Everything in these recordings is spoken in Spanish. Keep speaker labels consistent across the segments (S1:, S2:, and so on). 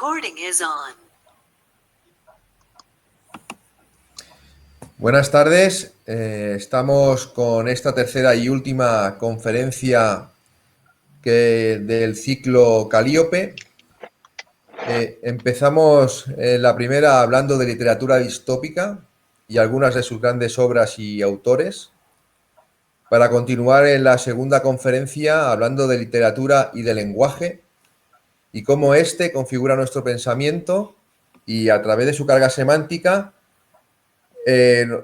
S1: Recording is on.
S2: Buenas tardes, estamos con esta tercera y última conferencia del ciclo Calíope. Empezamos la primera hablando de literatura distópica y algunas de sus grandes obras y autores, para continuar en la segunda conferencia hablando de literatura y de lenguaje y cómo éste configura nuestro pensamiento y a través de su carga semántica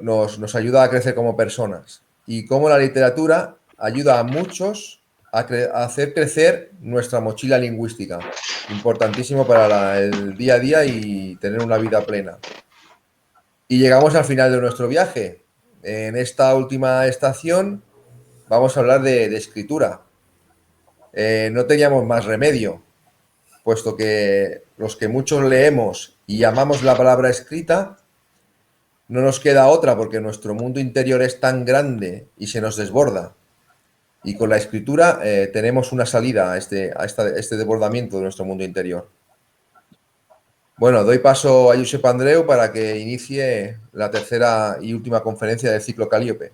S2: nos ayuda a crecer como personas, y cómo la literatura ayuda a muchos a hacer crecer nuestra mochila lingüística, importantísimo para el día a día y tener una vida plena. Y llegamos al final de nuestro viaje. En esta última estación vamos a hablar de escritura. No teníamos más remedio, puesto que los que muchos leemos y amamos la palabra escrita, no nos queda otra, porque nuestro mundo interior es tan grande y se nos desborda. Y con la escritura tenemos una salida a este desbordamiento de nuestro mundo interior. Bueno, doy paso a Josep Andreu para que inicie la tercera y última conferencia del ciclo Calíope.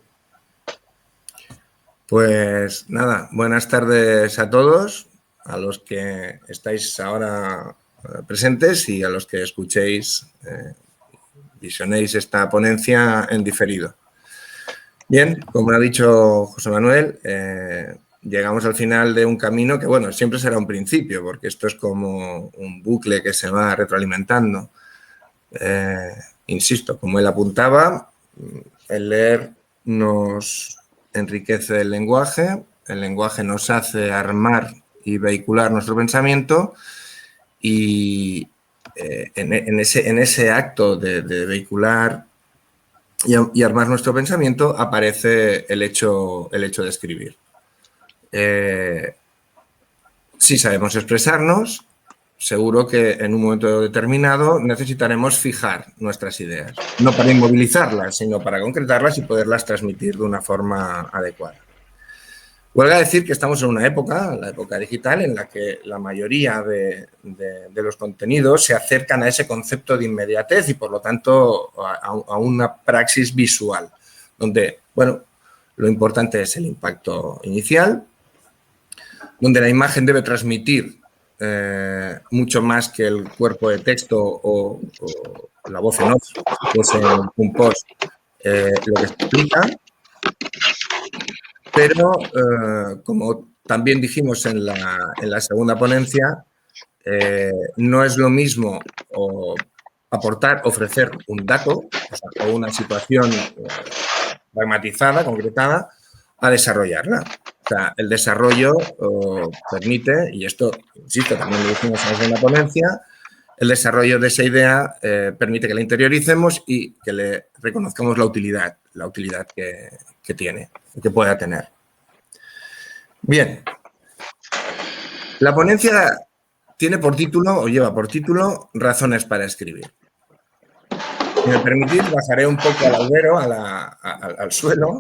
S3: Pues nada, buenas tardes a todos, a los que estáis ahora presentes y a los que escuchéis, visionéis esta ponencia en diferido. Bien, como ha dicho José Manuel, llegamos al final de un camino que, bueno, siempre será un principio, porque esto es como un bucle que se va retroalimentando. Insisto, como él apuntaba, el leer nos enriquece el lenguaje nos hace armar y vehicular nuestro pensamiento, y en ese acto de vehicular y armar nuestro pensamiento aparece el hecho de escribir. Si sabemos expresarnos, seguro que en un momento determinado necesitaremos fijar nuestras ideas, no para inmovilizarlas, sino para concretarlas y poderlas transmitir de una forma adecuada. Huelga decir que estamos en una época, la época digital, en la que la mayoría de los contenidos se acercan a ese concepto de inmediatez y, por lo tanto, a una praxis visual, donde, bueno, lo importante es el impacto inicial, donde la imagen debe transmitir mucho más que el cuerpo de texto o la voz en off, pues en un post, lo que se explica. Pero, como también dijimos en la segunda ponencia, no es lo mismo ofrecer un dato, o una situación pragmatizada, concretada, a desarrollarla. O sea, el desarrollo permite, y esto, insisto, también lo dijimos en la segunda ponencia, el desarrollo de esa idea permite que la interioricemos y que le reconozcamos la utilidad que tiene, que pueda tener. Bien, la ponencia tiene por título, o lleva por título, Razones para escribir. Si me permitís, bajaré un poco al albero, al suelo,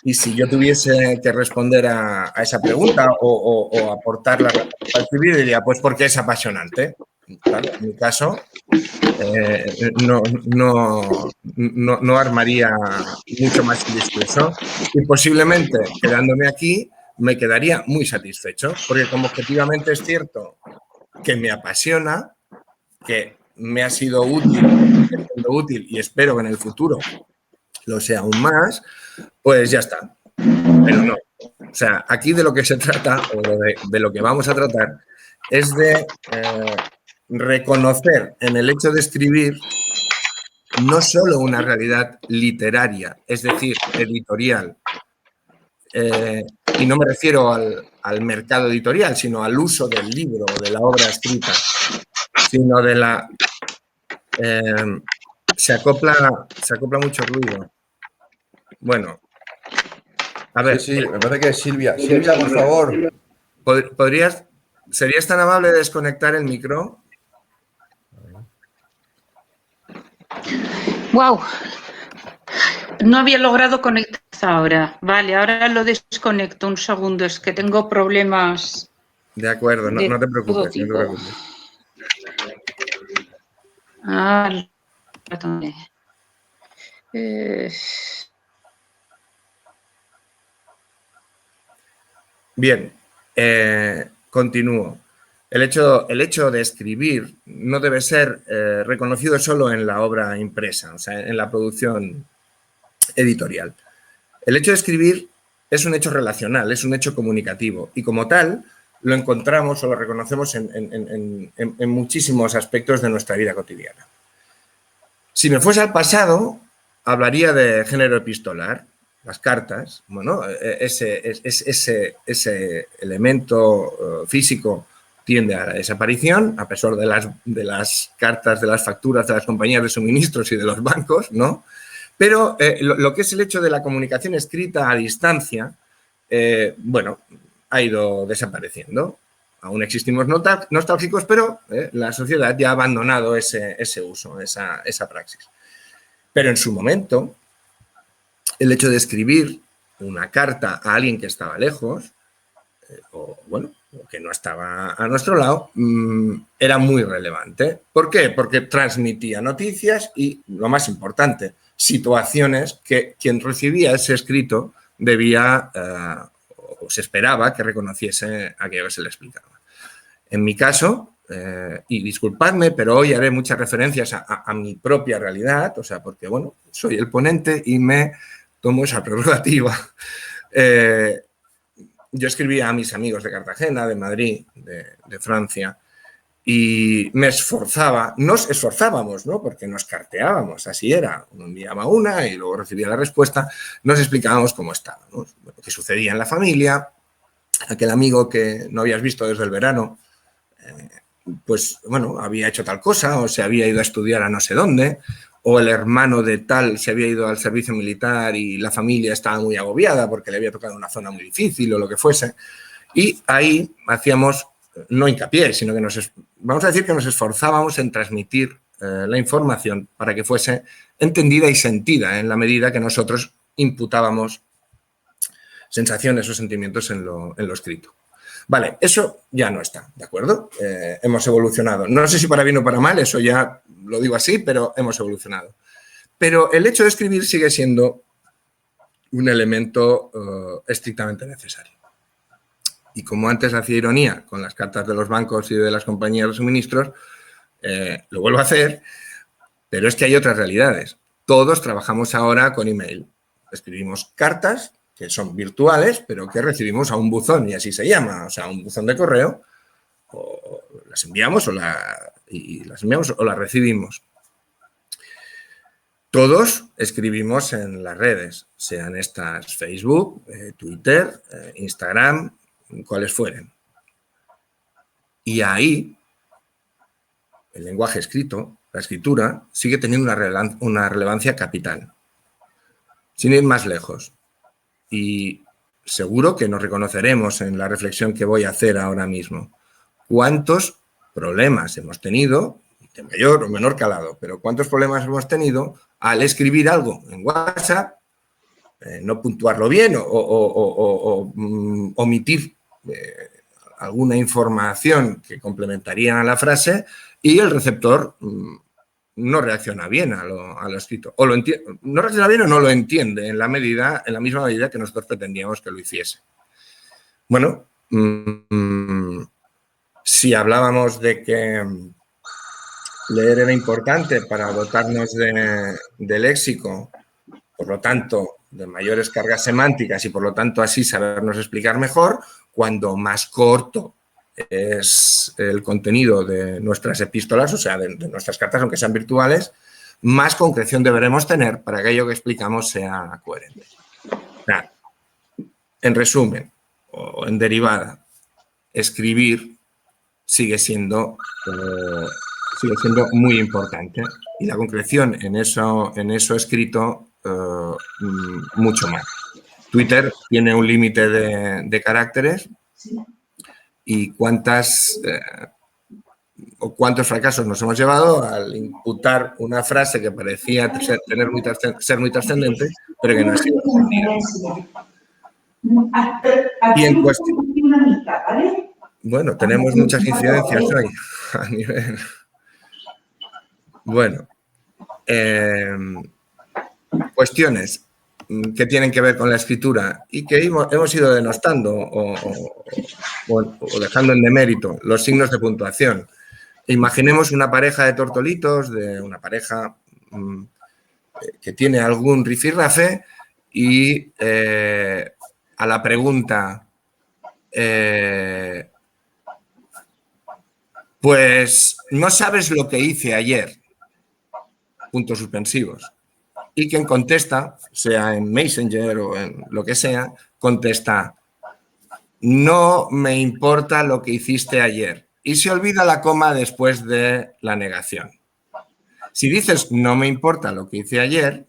S3: y si yo tuviese que responder a esa pregunta o aportar la razón para escribir, diría, pues porque es apasionante. Claro, en mi caso, no armaría mucho más el discurso, y posiblemente, quedándome aquí, me quedaría muy satisfecho, porque como objetivamente es cierto que me apasiona, que me ha sido útil y espero que en el futuro lo sea aún más, pues ya está. Pero no. O sea, aquí de lo que se trata, o de lo que vamos a tratar, es de reconocer en el hecho de escribir no solo una realidad literaria, es decir, editorial, y no me refiero al mercado editorial, sino al uso del libro o de la obra escrita, sino de la... se acopla mucho ruido. Bueno, a ver.
S2: Sí, me parece que es Silvia. Silvia, por favor.
S3: ¿Serías tan amable de desconectar el micro?
S4: ¡Wow! No había logrado conectar ahora. Vale, ahora lo desconecto un segundo. Es que tengo problemas.
S3: De acuerdo, no te preocupes. Bien, continúo. El hecho de escribir no debe ser reconocido solo en la obra impresa, o sea, en la producción editorial. El hecho de escribir es un hecho relacional, es un hecho comunicativo y como tal lo encontramos o lo reconocemos en muchísimos aspectos de nuestra vida cotidiana. Si me fuese al pasado, hablaría de género epistolar, las cartas, bueno, ese elemento físico tiende a la desaparición, a pesar de las cartas, de las facturas de las compañías de suministros y de los bancos, ¿no? Pero lo que es el hecho de la comunicación escrita a distancia, bueno, ha ido desapareciendo. Aún existimos nostálgicos, pero la sociedad ya ha abandonado ese uso, esa praxis. Pero en su momento, el hecho de escribir una carta a alguien que estaba lejos, o bueno, que no estaba a nuestro lado, era muy relevante. ¿Por qué? Porque transmitía noticias y, lo más importante, situaciones que quien recibía ese escrito debía o se esperaba que reconociese aquello que se le explicaba. En mi caso, y disculpadme, pero hoy haré muchas referencias a mi propia realidad, o sea, porque, bueno, soy el ponente y me tomo esa prerrogativa. Yo escribía a mis amigos de Cartagena, de Madrid, de Francia, y me esforzaba, nos esforzábamos, ¿no? Porque nos carteábamos, así era. Uno enviaba una y luego recibía la respuesta, nos explicábamos cómo estábamos, qué sucedía en la familia, aquel amigo que no habías visto desde el verano, pues, bueno, había hecho tal cosa o se había ido a estudiar a no sé dónde, o el hermano de tal se había ido al servicio militar y la familia estaba muy agobiada porque le había tocado una zona muy difícil o lo que fuese. Y ahí hacíamos, no hincapié, sino que vamos a decir que nos esforzábamos en transmitir la información para que fuese entendida y sentida en la medida que nosotros imputábamos sensaciones o sentimientos en lo escrito. Vale, eso ya no está, ¿de acuerdo? Hemos evolucionado. No sé si para bien o para mal, eso ya lo digo así, pero hemos evolucionado. Pero el hecho de escribir sigue siendo un elemento estrictamente necesario. Y como antes hacía ironía con las cartas de los bancos y de las compañías de suministros, lo vuelvo a hacer, pero es que hay otras realidades. Todos trabajamos ahora con email. Escribimos cartas que son virtuales, pero que recibimos a un buzón, y así se llama, o sea, un buzón de correo, o las enviamos o las recibimos. Todos escribimos en las redes, sean estas Facebook, Twitter, Instagram, cuales fueren. Y ahí, el lenguaje escrito, la escritura, sigue teniendo una relevancia capital. Sin ir más lejos. Y seguro que nos reconoceremos en la reflexión que voy a hacer ahora mismo. ¿Cuántos problemas hemos tenido, de mayor o menor calado, pero cuántos problemas hemos tenido al escribir algo en WhatsApp, no puntuarlo bien o omitir alguna información que complementaría a la frase y el receptor no reacciona bien a lo escrito. O no reacciona bien o no lo entiende en la misma medida que nosotros pretendíamos que lo hiciese. Bueno, si hablábamos de que leer era importante para dotarnos de léxico, por lo tanto, de mayores cargas semánticas y por lo tanto así sabernos explicar mejor, cuando más corto es el contenido de nuestras epístolas, o sea, de nuestras cartas, aunque sean virtuales, más concreción deberemos tener para que aquello que explicamos sea coherente. O sea, en resumen, o en derivada, escribir sigue siendo muy importante y la concreción en eso escrito mucho más. Twitter tiene un límite de caracteres y cuántos fracasos nos hemos llevado al imputar una frase que parecía ser muy trascendente, pero que no ha sido entendida. Y en cuestión... Bueno, tenemos muchas incidencias hoy a nivel... Bueno, cuestiones que tienen que ver con la escritura y que hemos ido denostando o dejando en demérito, los signos de puntuación. Imaginemos una pareja de tortolitos, de una pareja que tiene algún rifirrafe y a la pregunta, pues no sabes lo que hice ayer, puntos suspensivos. Y quien contesta, sea en Messenger o en lo que sea, contesta, no me importa lo que hiciste ayer. Y se olvida la coma después de la negación. Si dices, no me importa lo que hice ayer,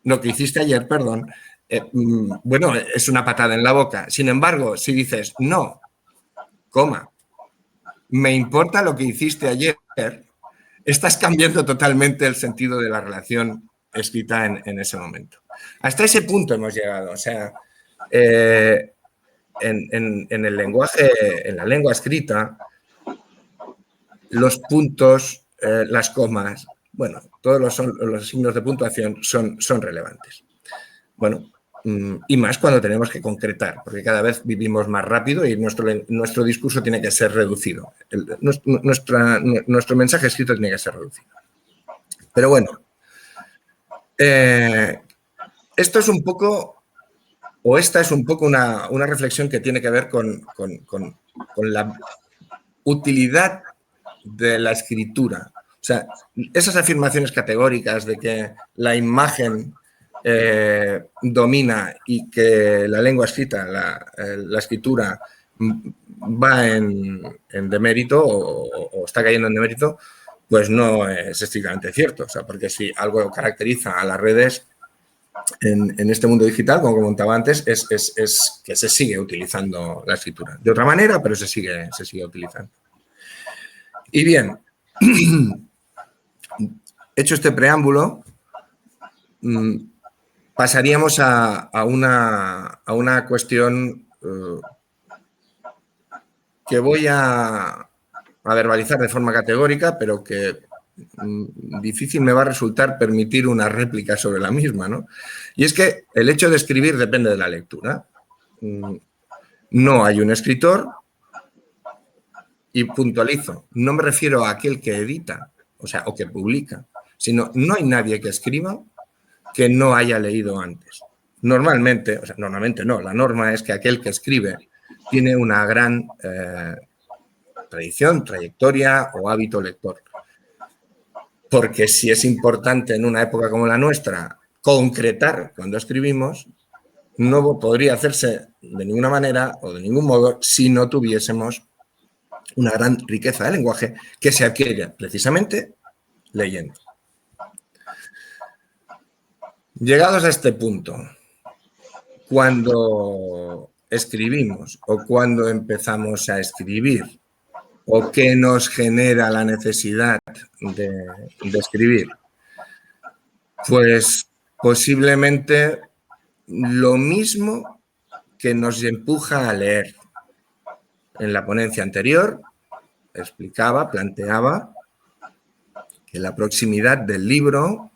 S3: lo que hiciste ayer, perdón, bueno, es una patada en la boca. Sin embargo, si dices, no, coma, me importa lo que hiciste ayer, estás cambiando totalmente el sentido de la relación escrita en ese momento. Hasta ese punto hemos llegado. O sea, en el lenguaje, en la lengua escrita, los puntos, las comas, bueno, todos los signos de puntuación son relevantes. Bueno, y más cuando tenemos que concretar, porque cada vez vivimos más rápido y nuestro discurso tiene que ser reducido. Nuestro mensaje escrito tiene que ser reducido. Pero bueno, esto es un poco, o esta es un poco una reflexión que tiene que ver con la utilidad de la escritura. O sea, esas afirmaciones categóricas de que la imagen domina y que la lengua escrita, la escritura va en demérito o está cayendo en demérito, pues no es estrictamente cierto. O sea, porque si algo caracteriza a las redes en este mundo digital, como comentaba antes, es que se sigue utilizando la escritura. De otra manera, pero se sigue utilizando. Y bien, hecho este preámbulo, pasaríamos a una cuestión que voy a verbalizar de forma categórica, pero que difícil me va a resultar permitir una réplica sobre la misma, ¿no? Y es que el hecho de escribir depende de la lectura. No hay un escritor, y puntualizo, no me refiero a aquel que edita, o sea, o que publica, sino no hay nadie que escriba que no haya leído antes. Normalmente, o sea, normalmente no, la norma es que aquel que escribe tiene una gran tradición, trayectoria o hábito lector. Porque si es importante en una época como la nuestra concretar cuando escribimos, no podría hacerse de ninguna manera o de ningún modo si no tuviésemos una gran riqueza de lenguaje que se adquiere precisamente leyendo. Llegados a este punto, cuando escribimos o cuando empezamos a escribir o qué nos genera la necesidad de escribir, pues posiblemente lo mismo que nos empuja a leer. En la ponencia anterior explicaba, planteaba que la proximidad del libro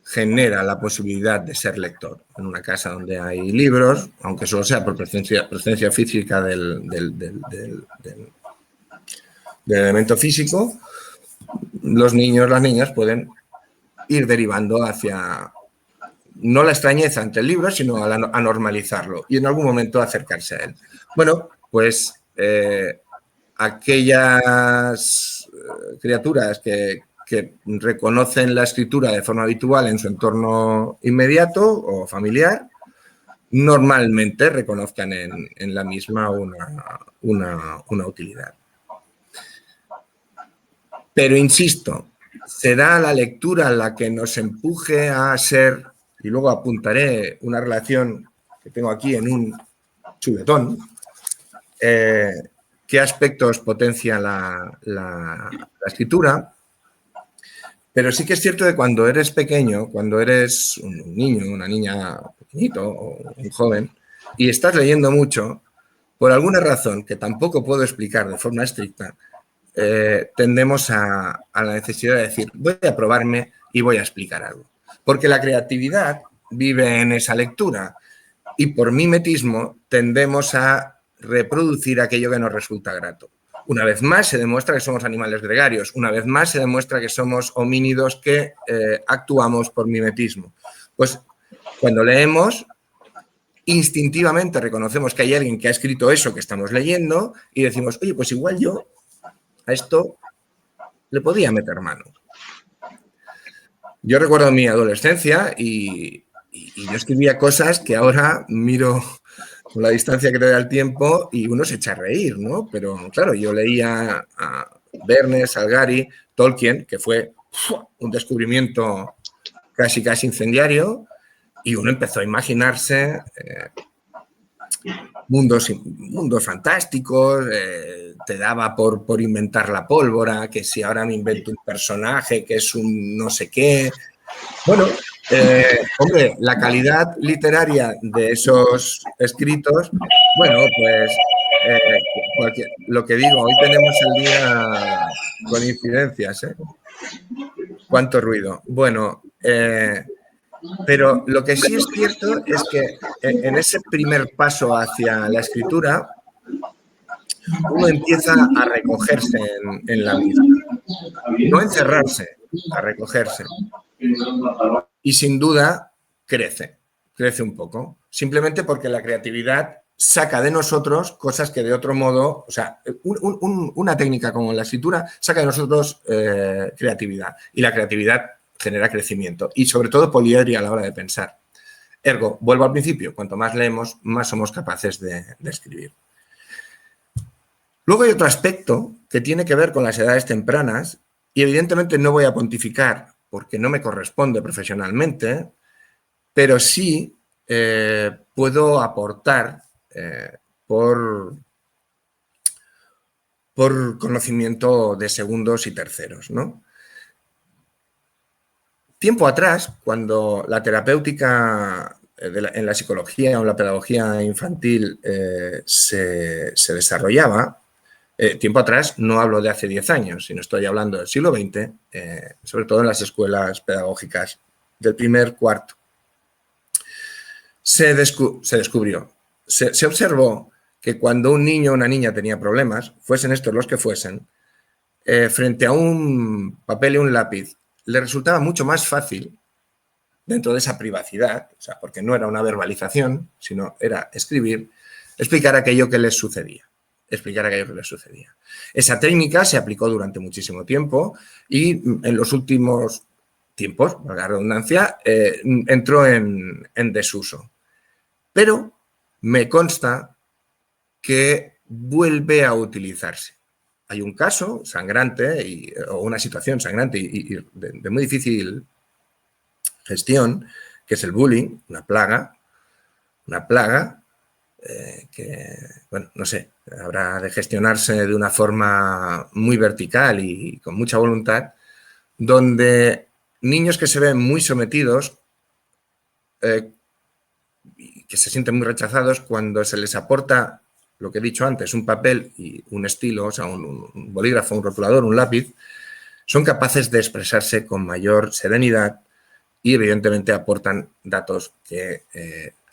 S3: genera la posibilidad de ser lector. En una casa donde hay libros, aunque solo sea por presencia física del elemento físico, los niños, las niñas pueden ir derivando hacia, no la extrañeza ante el libro, sino a normalizarlo y en algún momento acercarse a él. Bueno, pues aquellas criaturas que reconocen la escritura de forma habitual en su entorno inmediato o familiar, normalmente reconozcan en la misma una utilidad. Pero insisto, será la lectura la que nos empuje a ser, y luego apuntaré una relación que tengo aquí en un chuletón, qué aspectos potencia la escritura. Pero sí que es cierto que cuando eres pequeño, cuando eres un niño, una niña pequeñito o un joven, y estás leyendo mucho, por alguna razón que tampoco puedo explicar de forma estricta, tendemos a la necesidad de decir, voy a probarme y voy a explicar algo. Porque la creatividad vive en esa lectura y por mimetismo tendemos a reproducir aquello que nos resulta grato. Una vez más se demuestra que somos animales gregarios, una vez más se demuestra que somos homínidos que actuamos por mimetismo. Pues cuando leemos, instintivamente reconocemos que hay alguien que ha escrito eso que estamos leyendo y decimos, oye, pues igual yo a esto le podía meter mano. Yo recuerdo mi adolescencia y yo escribía cosas que ahora miro con la distancia que te da el tiempo y uno se echa a reír, ¿no? Pero claro, yo leía a Verne, Salgari, Tolkien, que fue un descubrimiento casi incendiario, y uno empezó a imaginarse mundos fantásticos, te daba por inventar la pólvora, que si ahora me invento un personaje que es un no sé qué. Bueno, hombre, la calidad literaria de esos escritos, bueno, pues lo que digo, hoy tenemos el día con incidencias, ¿eh? ¿Cuánto ruido? Bueno, pero lo que sí es cierto es que en ese primer paso hacia la escritura, uno empieza a recogerse en la misma. No encerrarse, a recogerse. Y sin duda crece un poco. Simplemente porque la creatividad saca de nosotros cosas que de otro modo, o sea, una técnica como la escritura saca de nosotros creatividad. Y la creatividad genera crecimiento y sobre todo poliedria a la hora de pensar. Ergo, vuelvo al principio, cuanto más leemos, más somos capaces de escribir. Luego hay otro aspecto que tiene que ver con las edades tempranas y evidentemente no voy a pontificar porque no me corresponde profesionalmente, pero sí puedo aportar por conocimiento de segundos y terceros, ¿no? Tiempo atrás, cuando la terapéutica en la psicología o en la pedagogía infantil se desarrollaba, tiempo atrás no hablo de hace 10 años, sino estoy hablando del siglo XX, sobre todo en las escuelas pedagógicas del primer cuarto. Se descubrió, se observó que cuando un niño o una niña tenía problemas, fuesen estos los que fuesen, frente a un papel y un lápiz, le resultaba mucho más fácil, dentro de esa privacidad, o sea, porque no era una verbalización, sino era escribir, explicar aquello que les sucedía. Esa técnica se aplicó durante muchísimo tiempo y en los últimos tiempos, por la redundancia, entró en desuso. Pero me consta que vuelve a utilizarse. Hay un caso sangrante o una situación sangrante y de muy difícil gestión, que es el bullying, una plaga que, bueno, no sé, habrá de gestionarse de una forma muy vertical y con mucha voluntad, donde niños que se ven muy sometidos, que se sienten muy rechazados, cuando se les aporta lo que he dicho antes, un papel y un estilo, o sea, un bolígrafo, un rotulador, un lápiz, son capaces de expresarse con mayor serenidad y evidentemente aportan datos que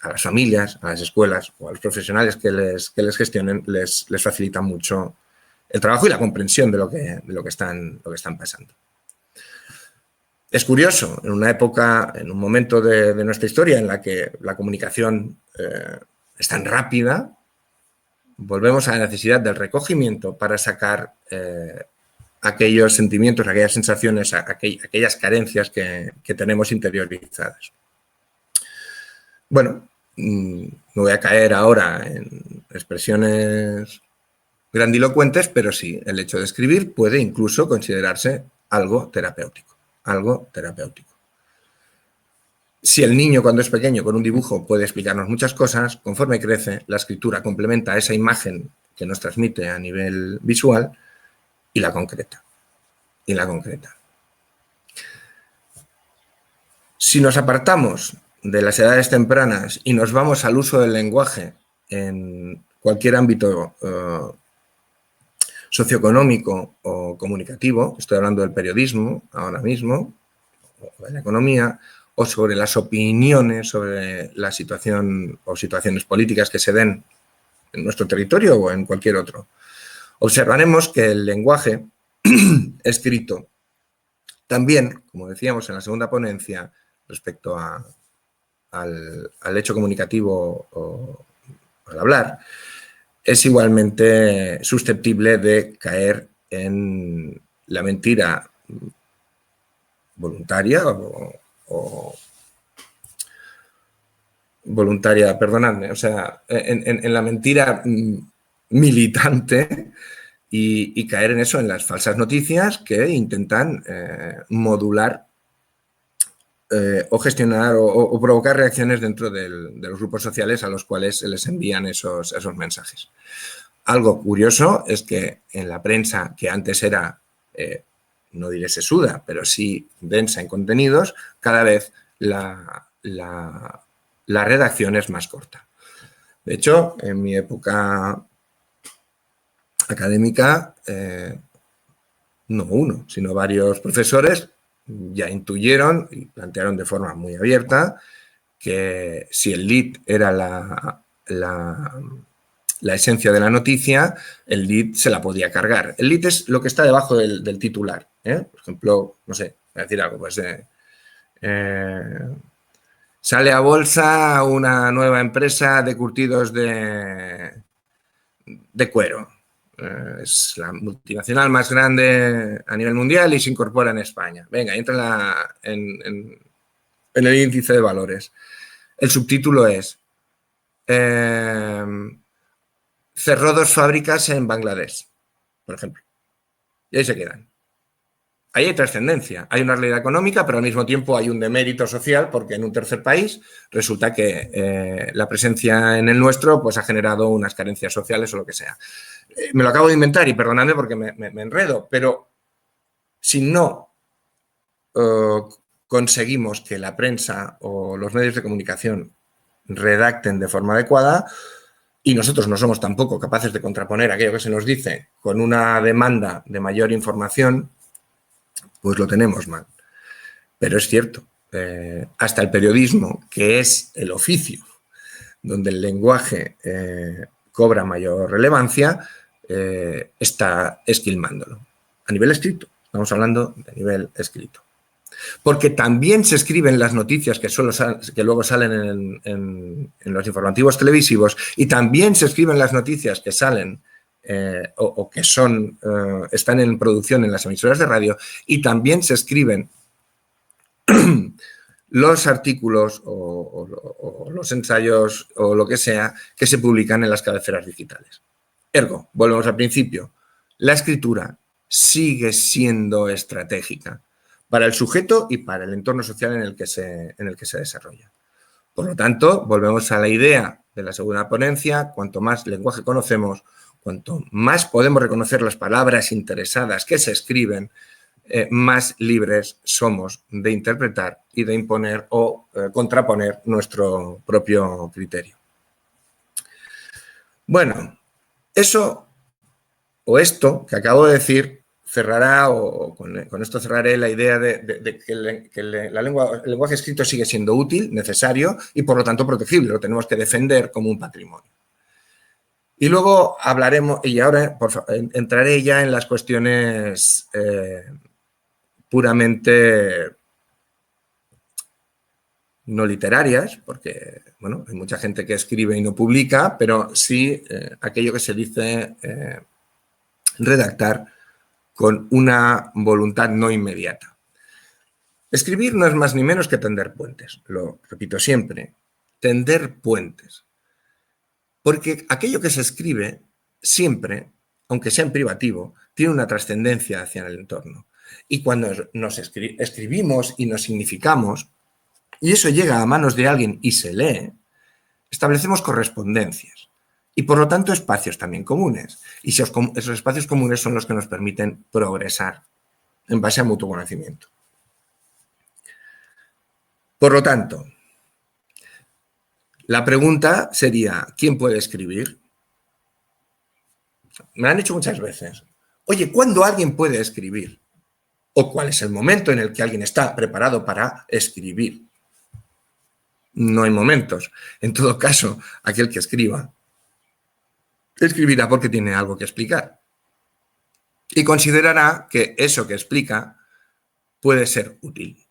S3: a las familias, a las escuelas o a los profesionales que les gestionen les facilitan mucho el trabajo y la comprensión de lo que están pasando. Es curioso, en una época, en un momento de nuestra historia en la que la comunicación es tan rápida, volvemos a la necesidad del recogimiento para sacar aquellos sentimientos, aquellas sensaciones, aquellas carencias que tenemos interiorizadas. Bueno, no voy a caer ahora en expresiones grandilocuentes, pero sí, el hecho de escribir puede incluso considerarse algo terapéutico. Si el niño cuando es pequeño con un dibujo puede explicarnos muchas cosas, conforme crece, la escritura complementa esa imagen que nos transmite a nivel visual y la concreta. Si nos apartamos de las edades tempranas y nos vamos al uso del lenguaje en cualquier ámbito socioeconómico o comunicativo, estoy hablando del periodismo ahora mismo, o de la economía, o sobre las opiniones sobre la situación o situaciones políticas que se den en nuestro territorio o en cualquier otro. Observaremos que el lenguaje escrito también, como decíamos en la segunda ponencia, respecto al hecho comunicativo o al hablar, es igualmente susceptible de caer en la mentira voluntaria o voluntaria, perdonadme, o sea, en la mentira militante y caer en eso, en las falsas noticias que intentan modular o gestionar o provocar reacciones dentro de los grupos sociales a los cuales se les envían esos mensajes. Algo curioso es que en la prensa, que antes era, no diré sesuda, pero sí densa en contenidos, cada vez la redacción es más corta. De hecho, en mi época académica, no uno, sino varios profesores ya intuyeron y plantearon de forma muy abierta que si el lead era la esencia de la noticia, el lead se la podía cargar. El lead es lo que está debajo del titular. Por ejemplo, no sé, voy a decir algo, pues sale a bolsa una nueva empresa de curtidos de cuero. Es la multinacional más grande a nivel mundial y se incorpora en España. Venga, entra en el índice de valores. El subtítulo es cerró 2 fábricas en Bangladesh, por ejemplo. Y ahí se quedan. Ahí hay trascendencia. Hay una realidad económica, pero al mismo tiempo hay un demérito social porque en un tercer país resulta que la presencia en el nuestro pues, ha generado unas carencias sociales o lo que sea. Me lo acabo de inventar y perdonadme porque me enredo, pero si no conseguimos que la prensa o los medios de comunicación redacten de forma adecuada y nosotros no somos tampoco capaces de contraponer aquello que se nos dice con una demanda de mayor información, pues lo tenemos mal. Pero es cierto, hasta el periodismo, que es el oficio donde el lenguaje cobra mayor relevancia, está esquilmándolo. A nivel escrito, estamos hablando de nivel escrito. Porque también se escriben las noticias que luego salen en los informativos televisivos y también se escriben las noticias que salen o que están en producción en las emisoras de radio y también se escriben los artículos o los ensayos o lo que sea que se publican en las cabeceras digitales. Ergo, volvemos al principio, la escritura sigue siendo estratégica para el sujeto y para el entorno social en el que se desarrolla. Por lo tanto, volvemos a la idea de la segunda ponencia, cuanto más lenguaje conocemos, cuanto más podemos reconocer las palabras interesadas que se escriben, más libres somos de interpretar y de imponer o contraponer nuestro propio criterio. Bueno, eso o esto que acabo de decir cerrará, o con esto cerraré la idea de que el lenguaje escrito sigue siendo útil, necesario y por lo tanto protegible, lo tenemos que defender como un patrimonio. Y luego hablaremos, y ahora entraré ya en las cuestiones puramente no literarias, porque bueno, hay mucha gente que escribe y no publica, pero sí aquello que se dice redactar con una voluntad no inmediata. Escribir no es más ni menos que tender puentes, lo repito siempre, tender puentes. Porque aquello que se escribe siempre, aunque sea en privativo, tiene una trascendencia hacia el entorno. Y cuando nos escribimos y nos significamos, y eso llega a manos de alguien y se lee, establecemos correspondencias. Y por lo tanto espacios también comunes. Y esos espacios comunes son los que nos permiten progresar en base a mutuo conocimiento. Por lo tanto, la pregunta sería, ¿quién puede escribir? Me lo han dicho muchas veces. Oye, ¿cuándo alguien puede escribir? ¿O cuál es el momento en el que alguien está preparado para escribir? No hay momentos. En todo caso, aquel que escribirá porque tiene algo que explicar. Y considerará que eso que explica puede ser útil.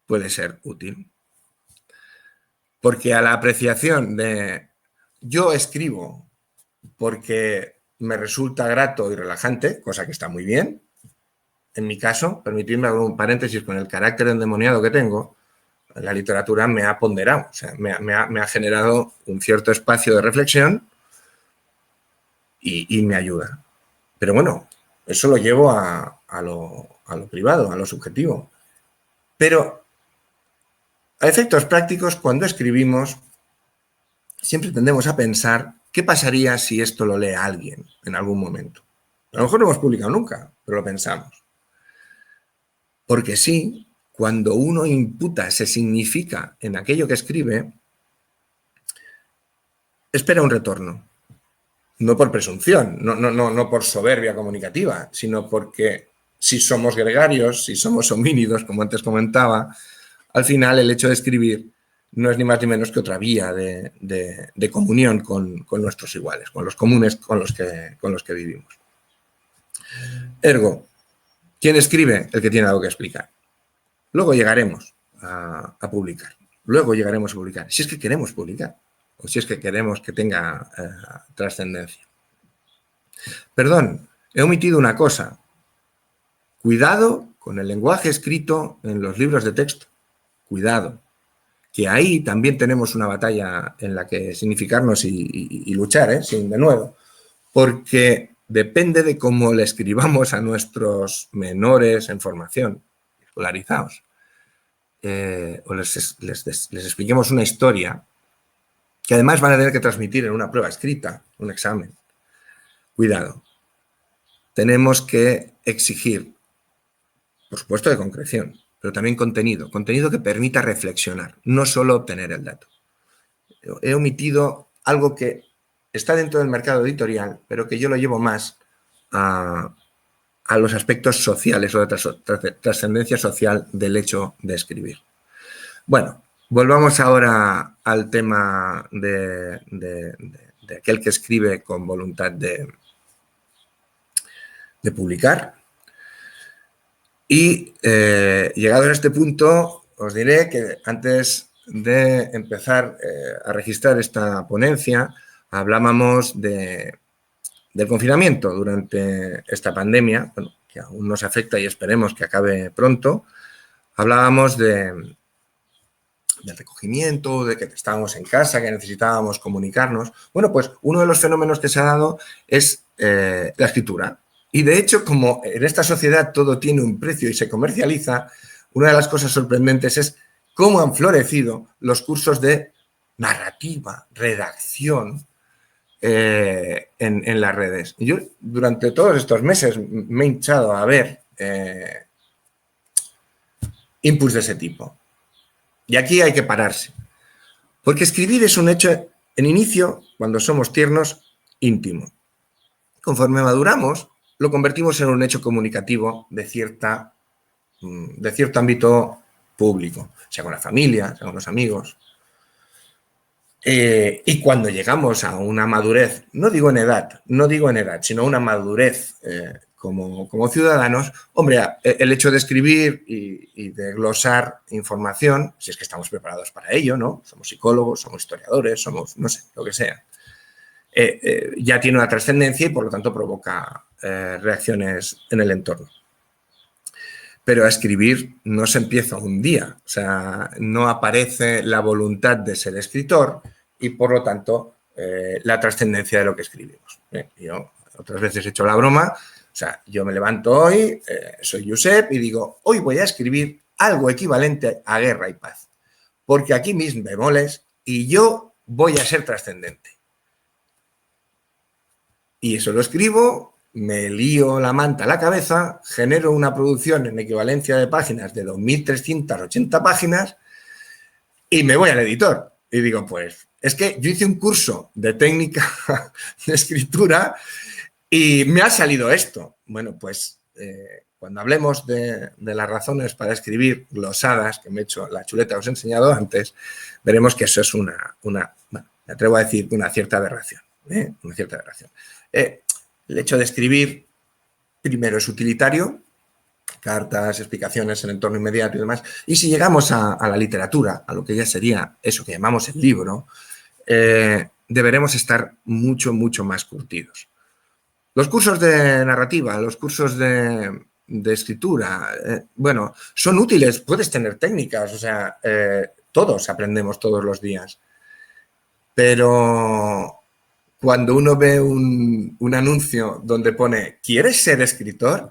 S3: Puede ser útil. Porque a la apreciación de yo escribo porque me resulta grato y relajante, cosa que está muy bien. En mi caso, permitidme abrir un paréntesis, con el carácter endemoniado que tengo, la literatura me ha ponderado, o sea, me ha generado un cierto espacio de reflexión y me ayuda. Pero bueno, eso lo llevo a lo privado, a lo subjetivo. Pero a efectos prácticos, cuando escribimos, siempre tendemos a pensar qué pasaría si esto lo lee alguien en algún momento. A lo mejor no hemos publicado nunca, pero lo pensamos. Porque sí, cuando uno imputa, se significa en aquello que escribe, espera un retorno. No por presunción, no por soberbia comunicativa, sino porque si somos gregarios, si somos homínidos, como antes comentaba, al final el hecho de escribir no es ni más ni menos que otra vía de comunión con nuestros iguales, con los comunes con los que vivimos. Ergo, ¿quién escribe? El que tiene algo que explicar. Luego llegaremos a publicar. Luego llegaremos a publicar. Si es que queremos publicar o si es que queremos que tenga trascendencia. Perdón, he omitido una cosa. Cuidado con el lenguaje escrito en los libros de texto. Cuidado. Que ahí también tenemos una batalla en la que significarnos y luchar, sin de nuevo. Porque depende de cómo le escribamos a nuestros menores en formación, escolarizados, o les expliquemos una historia que además van a tener que transmitir en una prueba escrita, un examen. Cuidado. Tenemos que exigir, por supuesto, de concreción, pero también contenido que permita reflexionar, no solo obtener el dato. He omitido algo que está dentro del mercado editorial, pero que yo lo llevo más a los aspectos sociales o de trascendencia social del hecho de escribir. Bueno, volvamos ahora al tema de aquel que escribe con voluntad de publicar. Y llegado a este punto, os diré que antes de empezar a registrar esta ponencia, hablábamos del confinamiento durante esta pandemia, bueno, que aún nos afecta y esperemos que acabe pronto. Hablábamos del recogimiento, de que estábamos en casa, que necesitábamos comunicarnos. Bueno, pues uno de los fenómenos que se ha dado es la escritura. Y de hecho, como en esta sociedad todo tiene un precio y se comercializa, una de las cosas sorprendentes es cómo han florecido los cursos de narrativa, redacción en las redes. Yo durante todos estos meses me he hinchado a ver inputs de ese tipo. Y aquí hay que pararse. Porque escribir es un hecho, en inicio, cuando somos tiernos, íntimo. Conforme maduramos, lo convertimos en un hecho comunicativo de cierto ámbito público, sea con la familia, sea con los amigos. Y cuando llegamos a una madurez, no digo en edad, sino una madurez como ciudadanos, hombre, el hecho de escribir y de glosar información, si es que estamos preparados para ello, ¿no? Somos psicólogos, somos historiadores, somos, no sé, lo que sea. Ya tiene una trascendencia y por lo tanto provoca reacciones en el entorno. Pero a escribir no se empieza un día, o sea, no aparece la voluntad de ser escritor y por lo tanto la trascendencia de lo que escribimos. Yo otras veces he hecho la broma, o sea, yo me levanto hoy, soy Josep y digo, hoy voy a escribir algo equivalente a Guerra y Paz, porque aquí mis bemoles y yo voy a ser trascendente. Y eso lo escribo, me lío la manta a la cabeza, genero una producción en equivalencia de páginas de 2.380 páginas y me voy al editor. Y digo, pues, es que yo hice un curso de técnica de escritura Y me ha salido esto. Bueno, pues cuando hablemos de las razones para escribir glosadas, que me he hecho la chuleta, os he enseñado antes, veremos que eso es bueno, me atrevo a decir, una cierta aberración. Una cierta aberración. El hecho de escribir, primero, es utilitario, cartas, explicaciones en entorno inmediato y demás. Y si llegamos a la literatura, a lo que ya sería eso que llamamos el libro, deberemos estar mucho, mucho más curtidos. Los cursos de narrativa, los cursos de escritura, bueno, son útiles, puedes tener técnicas, o sea, todos aprendemos todos los días. Pero cuando uno ve un anuncio donde pone ¿quieres ser escritor?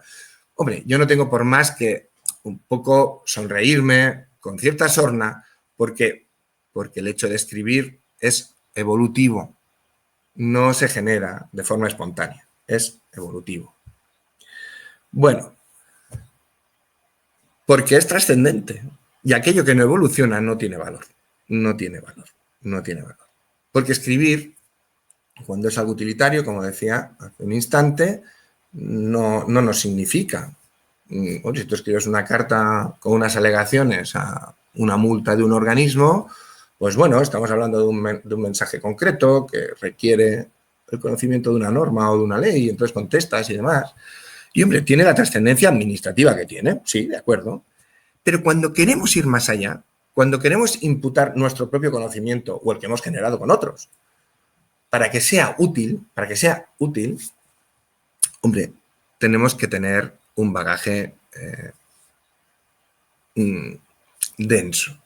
S3: Hombre, yo no tengo por más que un poco sonreírme con cierta sorna porque el hecho de escribir es evolutivo, no se genera de forma espontánea, es evolutivo. Bueno, porque es trascendente y aquello que no evoluciona no tiene valor, no tiene valor, no tiene valor. Porque escribir, cuando es algo utilitario, como decía hace un instante, no nos significa. Si tú escribes una carta con unas alegaciones a una multa de un organismo, pues bueno, estamos hablando de un mensaje concreto que requiere el conocimiento de una norma o de una ley, y entonces contestas y demás. Y, hombre, tiene la trascendencia administrativa que tiene, sí, de acuerdo. Pero cuando queremos ir más allá, cuando queremos imputar nuestro propio conocimiento o el que hemos generado con otros, para que sea útil, hombre, tenemos que tener un bagaje denso.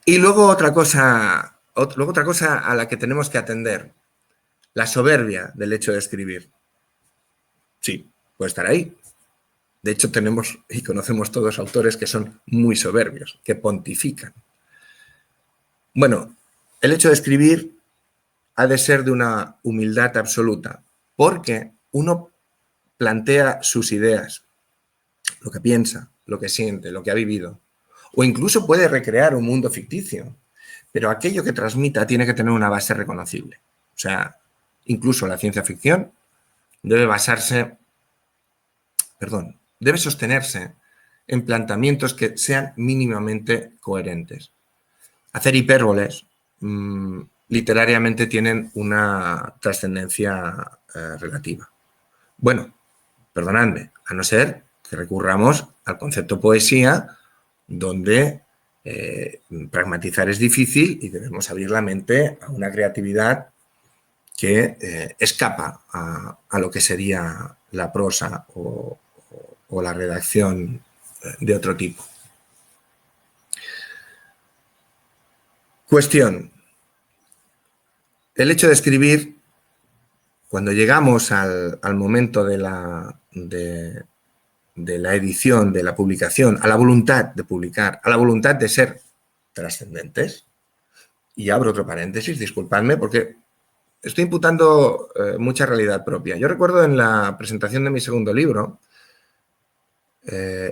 S3: Y luego otra cosa a la que tenemos que atender, la soberbia del hecho de escribir. Sí, puede estar ahí. De hecho, tenemos y conocemos todos autores que son muy soberbios, que pontifican. Bueno, el hecho de escribir ha de ser de una humildad absoluta, porque uno plantea sus ideas, lo que piensa, lo que siente, lo que ha vivido, o incluso puede recrear un mundo ficticio, pero aquello que transmita tiene que tener una base reconocible. O sea, incluso la ciencia ficción debe sostenerse en planteamientos que sean mínimamente coherentes. Hacer hipérboles literariamente tienen una trascendencia relativa. Bueno, perdonadme, a no ser que recurramos al concepto poesía, donde pragmatizar es difícil y debemos abrir la mente a una creatividad que escapa a lo que sería la prosa o la redacción de otro tipo. Cuestión. El hecho de escribir, cuando llegamos al momento de la edición, de la publicación, a la voluntad de publicar, a la voluntad de ser trascendentes, y abro otro paréntesis, disculpadme, porque estoy imputando mucha realidad propia. Yo recuerdo en la presentación de mi segundo libro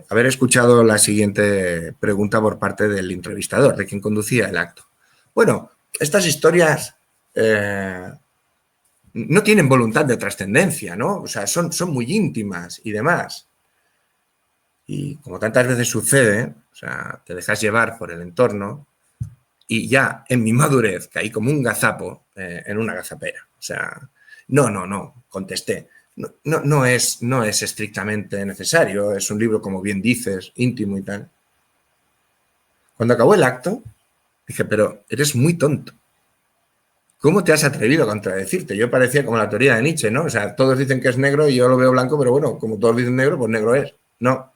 S3: haber escuchado la siguiente pregunta por parte del entrevistador, de quien conducía el acto. Bueno, estas historias no tienen voluntad de trascendencia, ¿no? O sea, son muy íntimas y demás. Y como tantas veces sucede, o sea, te dejas llevar por el entorno y ya en mi madurez caí como un gazapo en una gazapera. O sea, no, contesté. No es estrictamente necesario, es un libro, como bien dices, íntimo y tal. Cuando acabó el acto, dije, pero eres muy tonto. ¿Cómo te has atrevido a contradecirte? Yo parecía como la teoría de Nietzsche, ¿no? O sea, todos dicen que es negro y yo lo veo blanco, pero bueno, como todos dicen negro, pues negro es. No.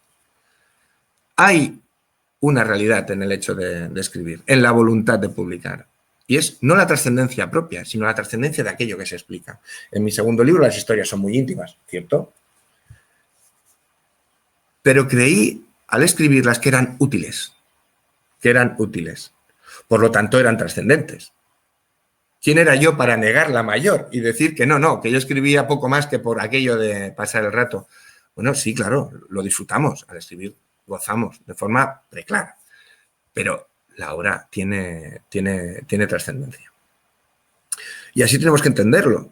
S3: Hay una realidad en el hecho de escribir, en la voluntad de publicar. Y es no la trascendencia propia, sino la trascendencia de aquello que se explica. En mi segundo libro las historias son muy íntimas, ¿cierto? Pero creí al escribirlas que eran útiles. Por lo tanto, eran trascendentes. ¿Quién era yo para negar la mayor y decir que no, que yo escribía poco más que por aquello de pasar el rato? Bueno, sí, claro, lo disfrutamos. Al escribir gozamos de forma preclara. Pero la obra tiene trascendencia. Y así tenemos que entenderlo,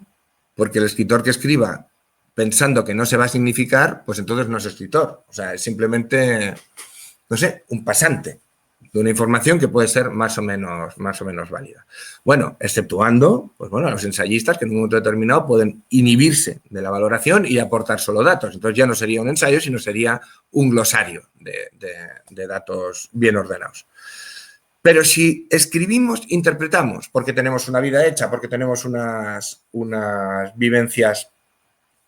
S3: porque el escritor que escriba pensando que no se va a significar, pues entonces no es escritor. O sea, es simplemente, no sé, un pasante de una información que puede ser más o menos válida. Bueno, exceptuando, pues bueno, los ensayistas que en un momento determinado pueden inhibirse de la valoración y aportar solo datos. Entonces ya no sería un ensayo, sino sería un glosario de datos bien ordenados. Pero si escribimos, interpretamos, porque tenemos una vida hecha, porque tenemos unas vivencias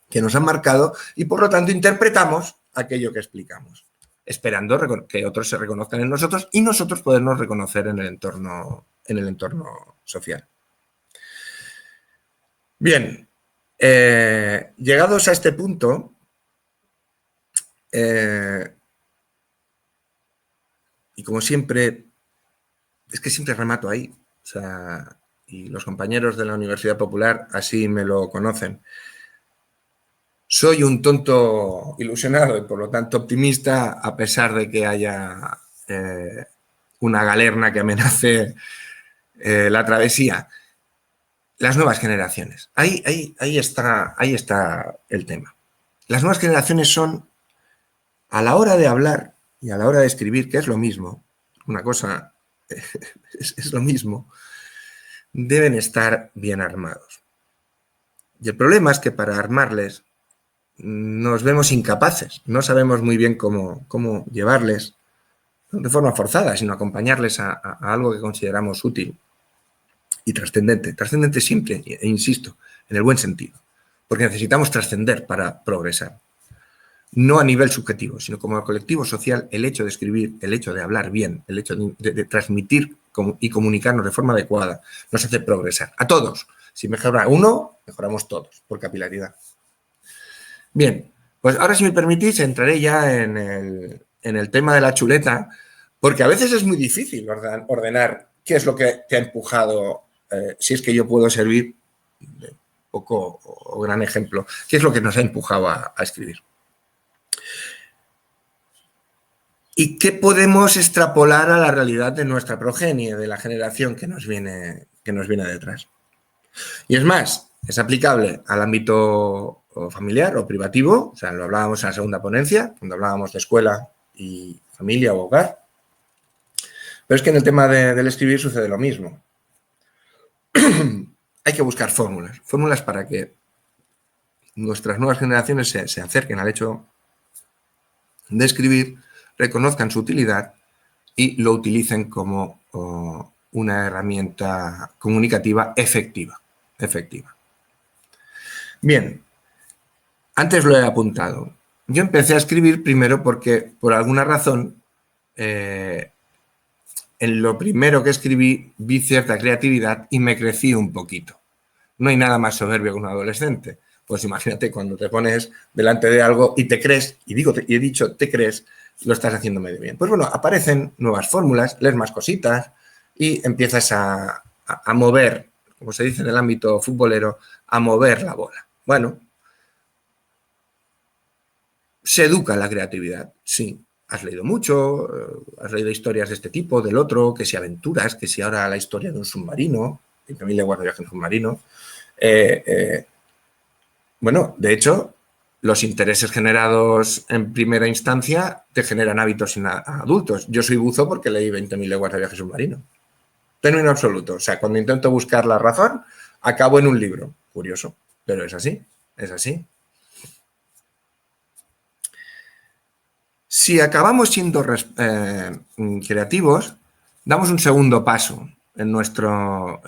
S3: que nos han marcado y por lo tanto interpretamos aquello que explicamos, esperando que otros se reconozcan en nosotros y nosotros podernos reconocer en el entorno social. Bien, llegados a este punto, y como siempre, es que siempre remato ahí, o sea, y los compañeros de la Universidad Popular así me lo conocen. Soy un tonto ilusionado y por lo tanto optimista, a pesar de que haya una galerna que amenace la travesía. Las nuevas generaciones. Ahí está el tema. Las nuevas generaciones son, a la hora de hablar y a la hora de escribir, que es lo mismo, una cosa es lo mismo, deben estar bien armados. Y el problema es que para armarles nos vemos incapaces, no sabemos muy bien cómo llevarles, no de forma forzada, sino acompañarles a algo que consideramos útil y trascendente. Trascendente siempre, e insisto, en el buen sentido, porque necesitamos trascender para progresar. No a nivel subjetivo, sino como colectivo social, el hecho de escribir, el hecho de hablar bien, el hecho de transmitir y comunicarnos de forma adecuada, nos hace progresar. A todos. Si mejora uno, mejoramos todos, por capilaridad. Bien, pues ahora si me permitís entraré ya en el tema de la chuleta, porque a veces es muy difícil ordenar qué es lo que te ha empujado, si es que yo puedo servir de poco o gran ejemplo, qué es lo que nos ha empujado a escribir. ¿Y qué podemos extrapolar a la realidad de nuestra progenie, de la generación que nos viene detrás? Y es más, es aplicable al ámbito familiar o privativo, o sea, lo hablábamos en la segunda ponencia, cuando hablábamos de escuela y familia o hogar, pero es que en el tema del escribir sucede lo mismo. Hay que buscar fórmulas para que nuestras nuevas generaciones se acerquen al hecho de escribir, reconozcan su utilidad y lo utilicen como una herramienta comunicativa efectiva. Bien, antes lo he apuntado. Yo empecé a escribir primero porque, por alguna razón, en lo primero que escribí vi cierta creatividad y me crecí un poquito. No hay nada más soberbio que un adolescente. Pues imagínate cuando te pones delante de algo y te crees, y he dicho te crees, lo estás haciendo medio bien. Pues bueno, aparecen nuevas fórmulas, lees más cositas y empiezas a mover, como se dice en el ámbito futbolero, a mover la bola. Bueno, se educa la creatividad, sí. Has leído mucho, has leído historias de este tipo, del otro, que si aventuras, que si ahora la historia de un submarino, 20.000 leguas de viaje en submarino. Bueno, de hecho, los intereses generados en primera instancia te generan hábitos adultos. Yo soy buzo porque leí 20.000 leguas de viaje submarino. Término absoluto. O sea, cuando intento buscar la razón, acabo en un libro. Curioso, pero es así, es así. Si acabamos siendo creativos, damos un segundo paso en nuestro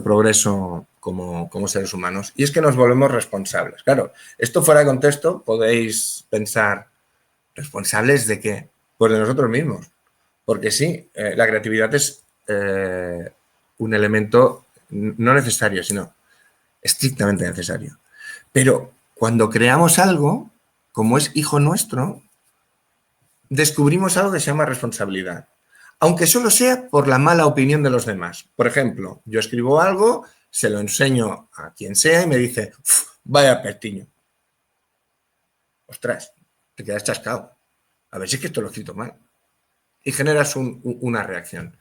S3: progreso como seres humanos, y es que nos volvemos responsables. Claro, esto fuera de contexto, podéis pensar, ¿responsables de qué? Pues de nosotros mismos. Porque sí, la creatividad es un elemento no necesario, sino estrictamente necesario. Pero cuando creamos algo, como es hijo nuestro, descubrimos algo que se llama responsabilidad. Aunque solo sea por la mala opinión de los demás. Por ejemplo, yo escribo algo, se lo enseño a quien sea y me dice, vaya pertiño. Ostras, te quedas chascado. A ver si es que esto lo he escrito mal. Y generas una reacción.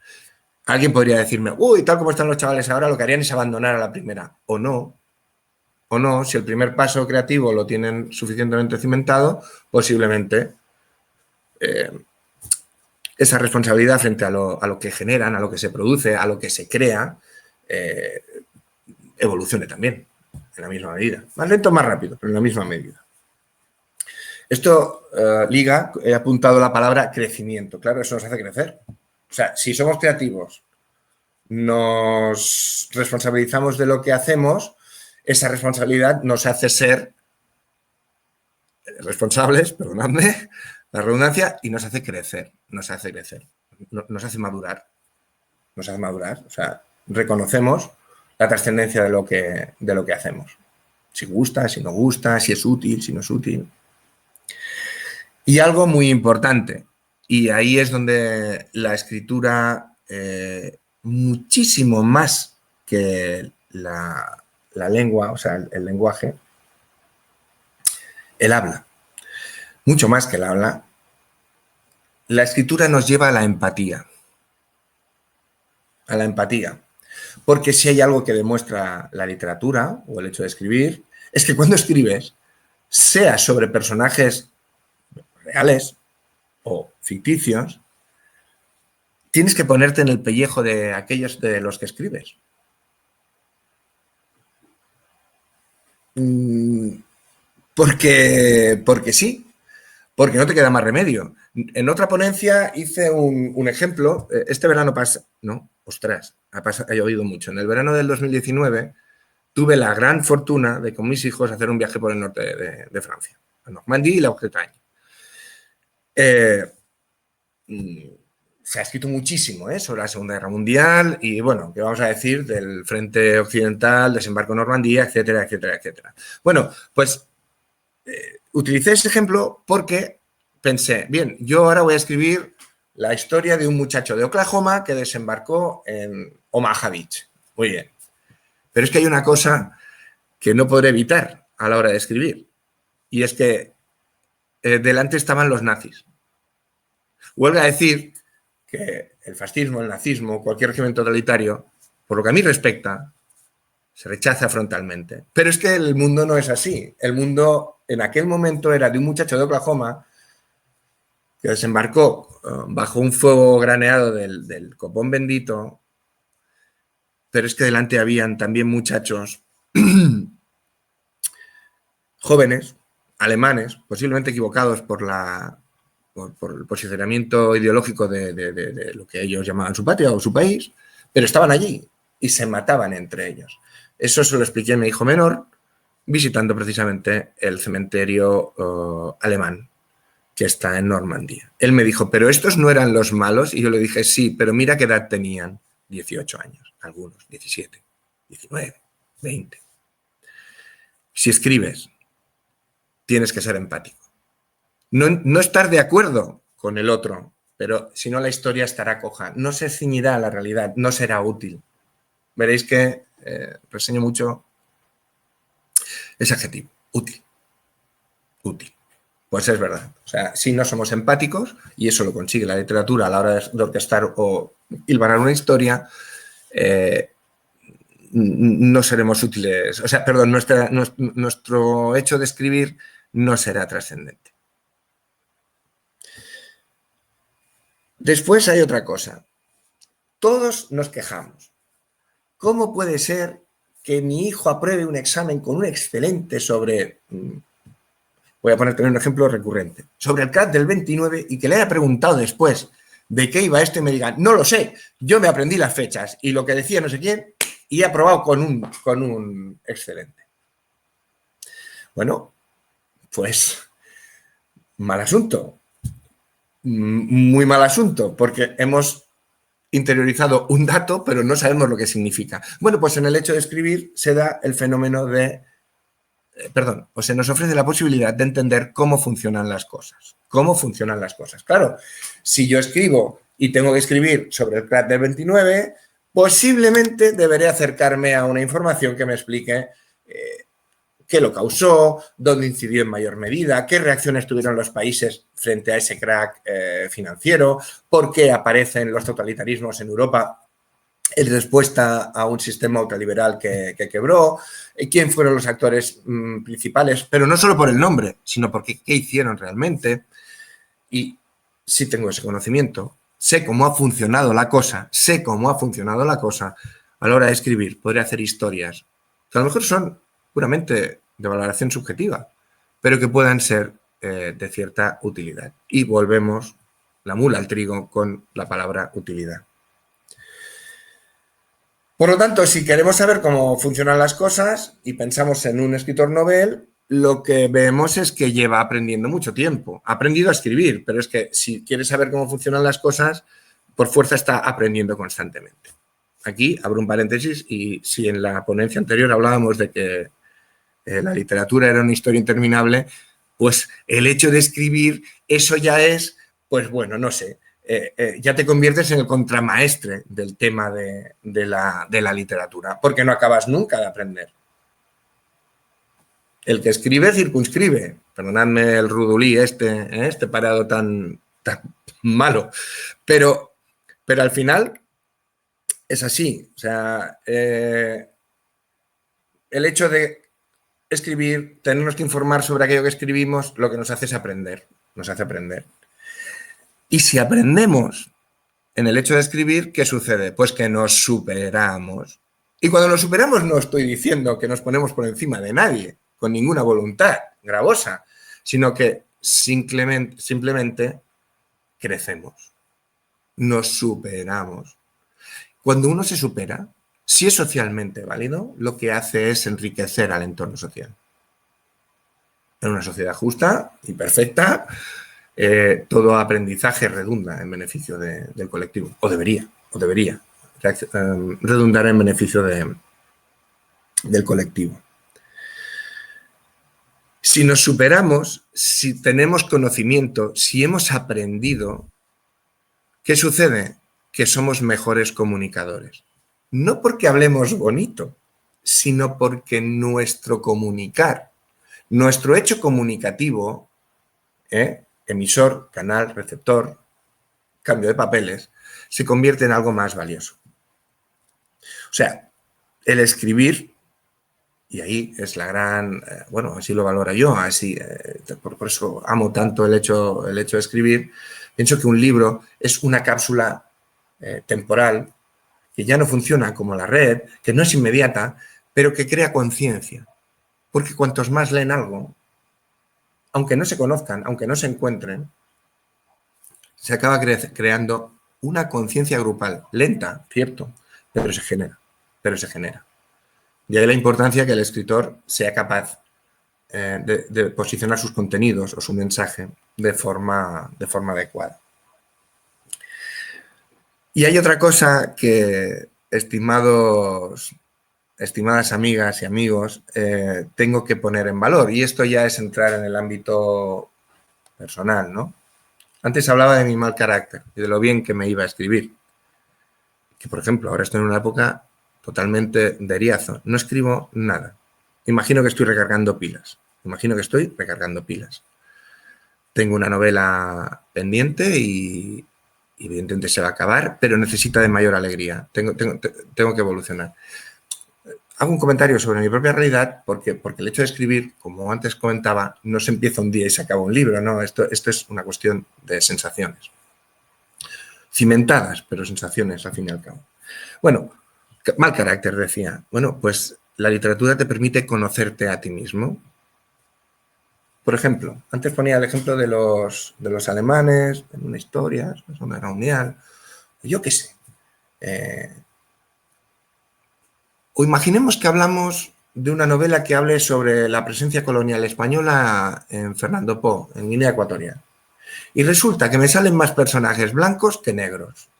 S3: Alguien podría decirme, uy, tal como están los chavales ahora, lo que harían es abandonar a la primera. O no, si el primer paso creativo lo tienen suficientemente cimentado, posiblemente esa responsabilidad frente a lo que generan, a lo que se produce, a lo que se crea, evolucione también en la misma medida. Más lento, más rápido, pero en la misma medida. Esto liga, he apuntado la palabra crecimiento. Claro, eso nos hace crecer. O sea, si somos creativos, nos responsabilizamos de lo que hacemos, esa responsabilidad nos hace ser responsables, perdonadme la redundancia, y nos hace crecer, nos hace madurar. O sea, reconocemos la trascendencia de lo que hacemos. Si gusta, si no gusta, si es útil, si no es útil. Y algo muy importante, y ahí es donde la escritura, muchísimo más que la lengua, o sea, el lenguaje, el habla, mucho más que el habla, la escritura nos lleva a la empatía. A la empatía. Porque si hay algo que demuestra la literatura o el hecho de escribir, es que cuando escribes, sea sobre personajes reales o ficticios, tienes que ponerte en el pellejo de aquellos de los que escribes. Porque sí, porque no te queda más remedio. En otra ponencia hice un ejemplo, este verano pasa, no, ostras, ha llovido mucho. En el verano del 2019 tuve la gran fortuna de con mis hijos hacer un viaje por el norte de Francia, a Normandía y la Bretaña. Se ha escrito muchísimo sobre la Segunda Guerra Mundial y, bueno, ¿qué vamos a decir del frente occidental, desembarco en Normandía, etcétera, etcétera, etcétera? Bueno, pues utilicé ese ejemplo porque pensé, bien, yo ahora voy a escribir la historia de un muchacho de Oklahoma que desembarcó en Omaha Beach. Muy bien. Pero es que hay una cosa que no podré evitar a la hora de escribir y es que delante estaban los nazis. Huelga a decir que el fascismo, el nazismo, cualquier régimen totalitario, por lo que a mí respecta, se rechaza frontalmente. Pero es que el mundo no es así. El mundo en aquel momento era de un muchacho de Oklahoma que desembarcó bajo un fuego graneado del copón bendito, pero es que delante habían también muchachos jóvenes, alemanes, posiblemente equivocados por el posicionamiento ideológico de lo que ellos llamaban su patria o su país, pero estaban allí y se mataban entre ellos. Eso se lo expliqué a mi hijo menor visitando precisamente el cementerio alemán que está en Normandía. Él me dijo, ¿pero estos no eran los malos? Y yo le dije, sí, pero mira qué edad tenían. 18 años, algunos, 17, 19, 20. Si escribes, tienes que ser empático. No estar de acuerdo con el otro, pero si no la historia estará coja. No se ceñirá a la realidad, no será útil. Veréis que reseño mucho ese adjetivo, útil. Útil. Pues es verdad. O sea, si no somos empáticos, y eso lo consigue la literatura a la hora de orquestar o hilvanar una historia, no seremos útiles. O sea, perdón, nuestro hecho de escribir no será trascendente. Después hay otra cosa. Todos nos quejamos. ¿Cómo puede ser que mi hijo apruebe un examen con un excelente sobre... Voy a poner también un ejemplo recurrente. Sobre el CRAT del 29 y que le haya preguntado después de qué iba esto y me digan, no lo sé, yo me aprendí las fechas y lo que decía no sé quién y he aprobado con un excelente. Bueno, pues mal asunto. Muy mal asunto porque hemos interiorizado un dato pero no sabemos lo que significa. Bueno, pues en el hecho de escribir se da el fenómeno de... o se nos ofrece la posibilidad de entender cómo funcionan las cosas. ¿Cómo funcionan las cosas? Claro, si yo escribo y tengo que escribir sobre el CRAT del 29, posiblemente deberé acercarme a una información que me explique qué lo causó, dónde incidió en mayor medida, qué reacciones tuvieron los países frente a ese crack financiero, por qué aparecen los totalitarismos en Europa en respuesta a un sistema ultraliberal que quebró, quién fueron los actores principales, pero no solo por el nombre, sino porque qué hicieron realmente. Y sí tengo ese conocimiento, sé cómo ha funcionado la cosa, a la hora de escribir. Podría hacer historias que a lo mejor son puramente de valoración subjetiva, pero que puedan ser de cierta utilidad. Y volvemos la mula al trigo con la palabra utilidad. Por lo tanto, si queremos saber cómo funcionan las cosas y pensamos en un escritor novel, lo que vemos es que lleva aprendiendo mucho tiempo. Ha aprendido a escribir, pero es que si quieres saber cómo funcionan las cosas, por fuerza está aprendiendo constantemente. Aquí abro un paréntesis y si en la ponencia anterior hablábamos de que la literatura era una historia interminable, pues el hecho de escribir, eso ya es, pues bueno, no sé, ya te conviertes en el contramaestre del tema de la literatura, porque no acabas nunca de aprender. El que escribe circunscribe, perdonadme el rudulí este parado tan malo, pero al final es así. O sea, el hecho de escribir, tenernos que informar sobre aquello que escribimos, lo que nos hace es aprender, nos hace aprender. Y si aprendemos en el hecho de escribir, ¿qué sucede? Pues que nos superamos. Y cuando nos superamos no estoy diciendo que nos ponemos por encima de nadie, con ninguna voluntad gravosa, sino que simplemente crecemos, nos superamos. Cuando uno se supera, si es socialmente válido, lo que hace es enriquecer al entorno social. En una sociedad justa y perfecta, todo aprendizaje redunda en beneficio del colectivo, o debería redundar en beneficio del colectivo. Si nos superamos, si tenemos conocimiento, si hemos aprendido, ¿qué sucede? Que somos mejores comunicadores. No porque hablemos bonito, sino porque nuestro comunicar, nuestro hecho comunicativo, emisor, canal, receptor, cambio de papeles, se convierte en algo más valioso. O sea, el escribir, y ahí es la gran, bueno, así lo valoro yo, así, por eso amo tanto el hecho de escribir. Pienso que un libro es una cápsula temporal que ya no funciona como la red, que no es inmediata, pero que crea conciencia. Porque cuantos más leen algo, aunque no se conozcan, aunque no se encuentren, se acaba creando una conciencia grupal, lenta, cierto, pero se genera. De ahí la importancia que el escritor sea capaz de posicionar sus contenidos o su mensaje de forma adecuada. Y hay otra cosa que, estimadas amigas y amigos, tengo que poner en valor, y esto ya es entrar en el ámbito personal, ¿no? Antes hablaba de mi mal carácter y de lo bien que me iba a escribir. Que, por ejemplo, ahora estoy en una época totalmente de eriazo. No escribo nada. Imagino que estoy recargando pilas. Tengo una novela pendiente y evidentemente se va a acabar, pero necesita de mayor alegría. Tengo que evolucionar. Hago un comentario sobre mi propia realidad porque el hecho de escribir, como antes comentaba, no se empieza un día y se acaba un libro, ¿no? Esto es una cuestión de sensaciones. Cimentadas, pero sensaciones al fin y al cabo. Bueno, mal carácter, decía. Bueno, pues la literatura te permite conocerte a ti mismo. Por ejemplo, antes ponía el ejemplo de los alemanes en una historia, la Segunda Guerra Mundial, yo qué sé. O imaginemos que hablamos de una novela que hable sobre la presencia colonial española en Fernando Po, en Guinea Ecuatorial. Y resulta que me salen más personajes blancos que negros.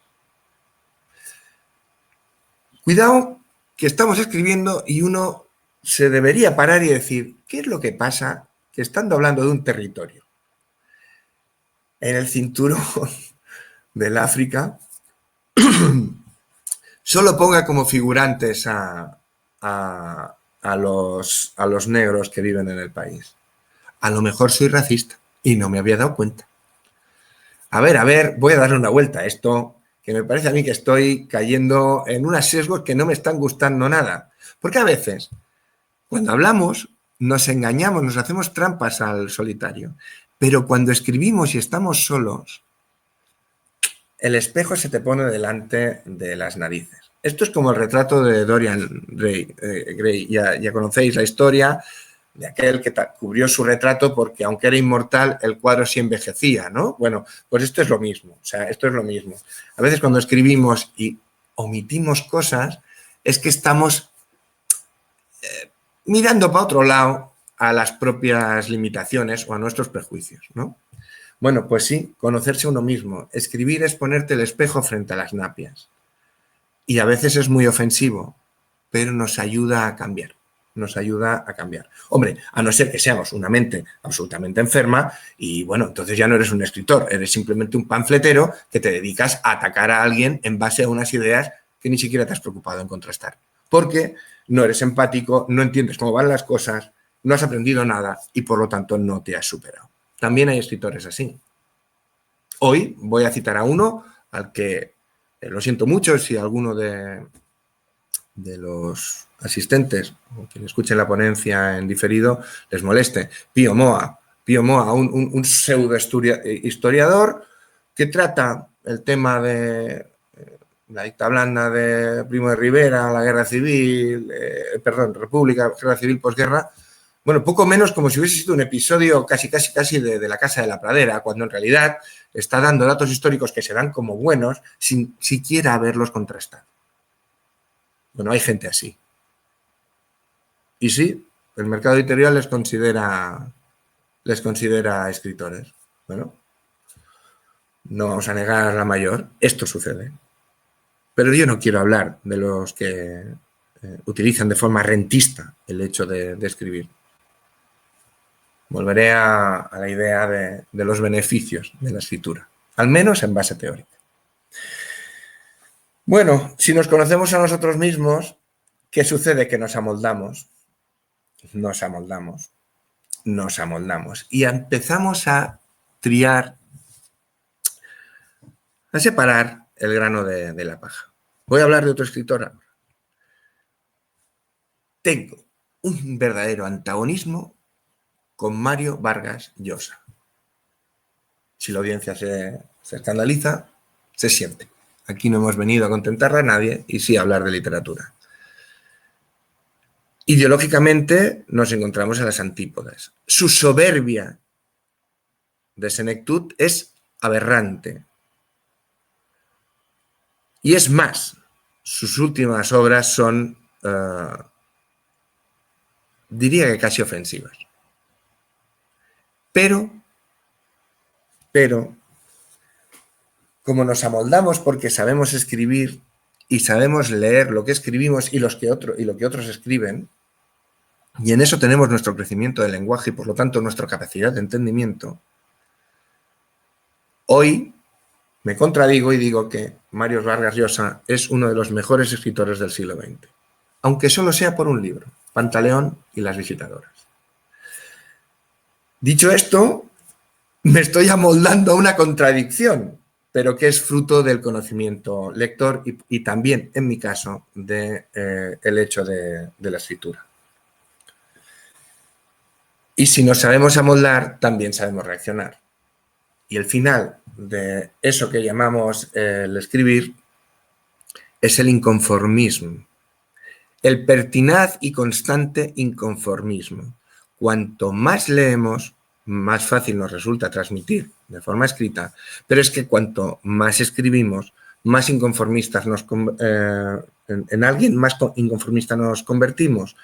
S3: Cuidado que estamos escribiendo y uno se debería parar y decir, ¿qué es lo que pasa que estando hablando de un territorio en el cinturón del África, solo ponga como figurantes a los negros que viven en el país? A lo mejor soy racista y no me había dado cuenta. A ver, voy a darle una vuelta a esto que me parece a mí que estoy cayendo en unos sesgos que no me están gustando nada. Porque a veces, cuando hablamos, nos engañamos, nos hacemos trampas al solitario. Pero cuando escribimos y estamos solos, el espejo se te pone delante de las narices. Esto es como el retrato de Dorian Gray. Ya conocéis la historia de aquel que cubrió su retrato porque, aunque era inmortal, el cuadro sí envejecía, ¿no? Bueno, pues esto es lo mismo. O sea, esto es lo mismo. A veces cuando escribimos y omitimos cosas, es que estamos mirando para otro lado a las propias limitaciones o a nuestros prejuicios, ¿no? Bueno, pues sí, conocerse a uno mismo. Escribir es ponerte el espejo frente a las napias. Y a veces es muy ofensivo, pero nos ayuda a cambiar. Nos ayuda a cambiar. Hombre, a no ser que seamos una mente absolutamente enferma y, bueno, entonces ya no eres un escritor, eres simplemente un panfletero que te dedicas a atacar a alguien en base a unas ideas que ni siquiera te has preocupado en contrastar. Porque no eres empático, no entiendes cómo van las cosas, no has aprendido nada y, por lo tanto, no te has superado. También hay escritores así. Hoy voy a citar a uno al que, lo siento mucho si alguno de los asistentes o quien escuche la ponencia en diferido les moleste. Pío Moa. Pío Moa, un pseudo historiador que trata el tema de la dicta blanda de Primo de Rivera, la guerra civil, República, guerra civil, posguerra. Bueno, poco menos como si hubiese sido un episodio casi de La Casa de la Pradera, cuando en realidad está dando datos históricos que se dan como buenos sin siquiera haberlos contrastado. Bueno, hay gente así. Y sí, el mercado editorial les considera escritores. Bueno, no vamos a negar la mayor, esto sucede. Pero yo no quiero hablar de los que utilizan de forma rentista el hecho de escribir. Volveré a la idea de los beneficios de la escritura, al menos en base teórica. Bueno, si nos conocemos a nosotros mismos, ¿qué sucede? Que nos amoldamos y empezamos a triar, a separar el grano de la paja. Voy a hablar de otro escritor ahora. Tengo un verdadero antagonismo con Mario Vargas Llosa. Si la audiencia se escandaliza, se siente. Aquí no hemos venido a contentar a nadie y sí a hablar de literatura. Ideológicamente nos encontramos en las antípodas. Su soberbia de senectud es aberrante. Y es más, sus últimas obras son, diría que casi ofensivas. Pero, como nos amoldamos porque sabemos escribir y sabemos leer lo que escribimos y lo que otros escriben, y en eso tenemos nuestro crecimiento del lenguaje y, por lo tanto, nuestra capacidad de entendimiento, hoy me contradigo y digo que Mario Vargas Llosa es uno de los mejores escritores del siglo XX, aunque solo sea por un libro, Pantaleón y las visitadoras. Dicho esto, me estoy amoldando a una contradicción, pero que es fruto del conocimiento lector y también, en mi caso, del hecho de la escritura. Y si nos sabemos amoldar, también sabemos reaccionar. Y el final de eso que llamamos el escribir es el inconformismo, el pertinaz y constante inconformismo. Cuanto más leemos, más fácil nos resulta transmitir de forma escrita, pero es que cuanto más escribimos, más inconformistas en alguien más inconformista nos convertimos,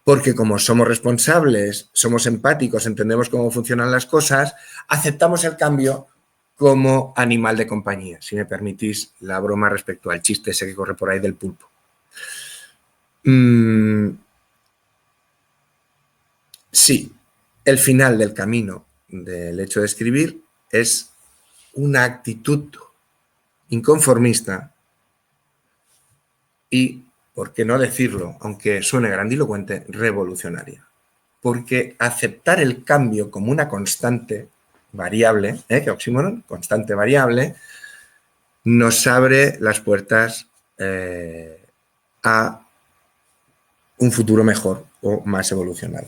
S3: porque como somos responsables, somos empáticos, entendemos cómo funcionan las cosas, aceptamos el cambio como animal de compañía, si me permitís la broma respecto al chiste ese que corre por ahí del pulpo. Sí, el final del camino del hecho de escribir es una actitud inconformista y, por qué no decirlo, aunque suene grandilocuente, revolucionaria. Porque aceptar el cambio como una constante variable, que oxímoron, constante variable, nos abre las puertas a un futuro mejor o más evolucionado.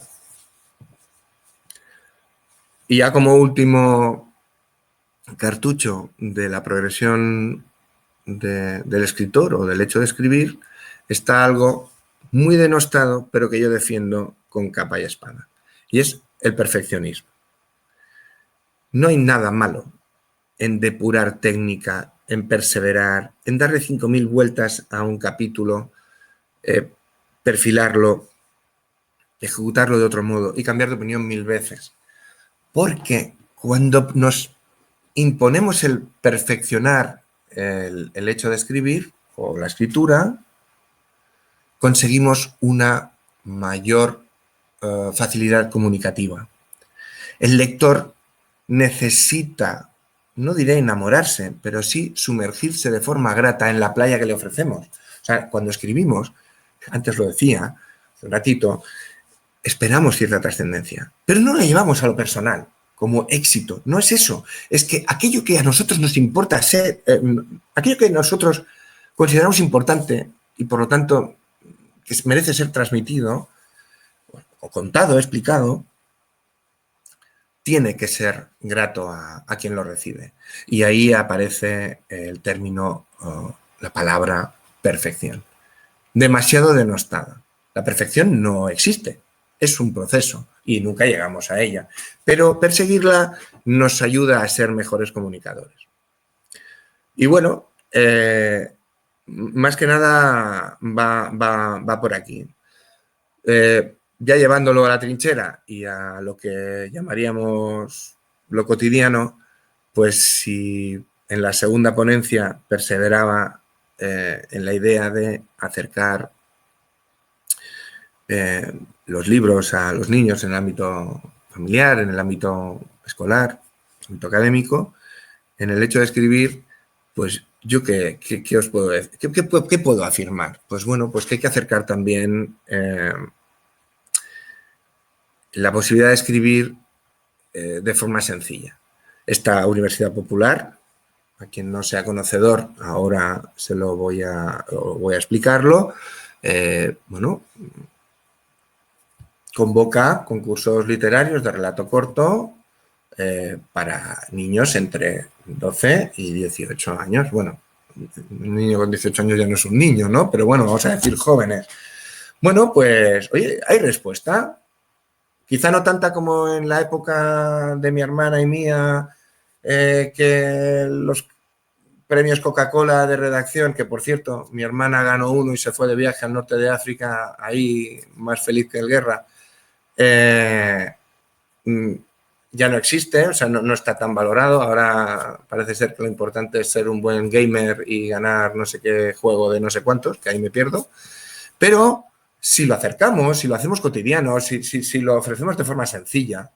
S3: Y ya como último cartucho de la progresión del escritor o del hecho de escribir, está algo muy denostado, pero que yo defiendo con capa y espada, y es el perfeccionismo. No hay nada malo en depurar técnica, en perseverar, en darle 5.000 vueltas a un capítulo, perfilarlo, ejecutarlo de otro modo y cambiar de opinión 1000 veces. Porque cuando nos imponemos el perfeccionar el hecho de escribir o la escritura, conseguimos una mayor facilidad comunicativa. El lector necesita, no diré enamorarse, pero sí sumergirse de forma grata en la playa que le ofrecemos. O sea, cuando escribimos, antes lo decía, hace un ratito, esperamos cierta trascendencia, pero no la llevamos a lo personal como éxito. No es eso. Es que aquello que a nosotros nos importa ser, aquello que nosotros consideramos importante y por lo tanto que merece ser transmitido o contado, explicado, tiene que ser grato a quien lo recibe. Y ahí aparece el término, la palabra perfección. Demasiado denostada. La perfección no existe. Es un proceso y nunca llegamos a ella. Pero perseguirla nos ayuda a ser mejores comunicadores. Y bueno, más que nada va por aquí. Ya llevándolo a la trinchera y a lo que llamaríamos lo cotidiano, pues si en la segunda ponencia perseveraba en la idea de acercar los libros a los niños en el ámbito familiar, en el ámbito escolar, en el ámbito académico, en el hecho de escribir, pues yo ¿qué os puedo decir? ¿Qué puedo afirmar? Pues bueno, pues que hay que acercar también la posibilidad de escribir de forma sencilla. Esta Universidad Popular, a quien no sea conocedor, ahora se lo voy a explicarlo, bueno, convoca concursos literarios de relato corto para niños entre 12 y 18 años. Bueno, un niño con 18 años ya no es un niño, ¿no? Pero bueno, vamos a decir jóvenes. Bueno, pues, oye, hay respuesta. Quizá no tanta como en la época de mi hermana y mía, que los premios Coca-Cola de redacción, que por cierto, mi hermana ganó uno y se fue de viaje al norte de África, ahí más feliz que el guerra, ya no existe, o sea, no está tan valorado. Ahora parece ser que lo importante es ser un buen gamer y ganar no sé qué juego de no sé cuántos, que ahí me pierdo. Pero si lo acercamos, si lo hacemos cotidiano, si lo ofrecemos de forma sencilla,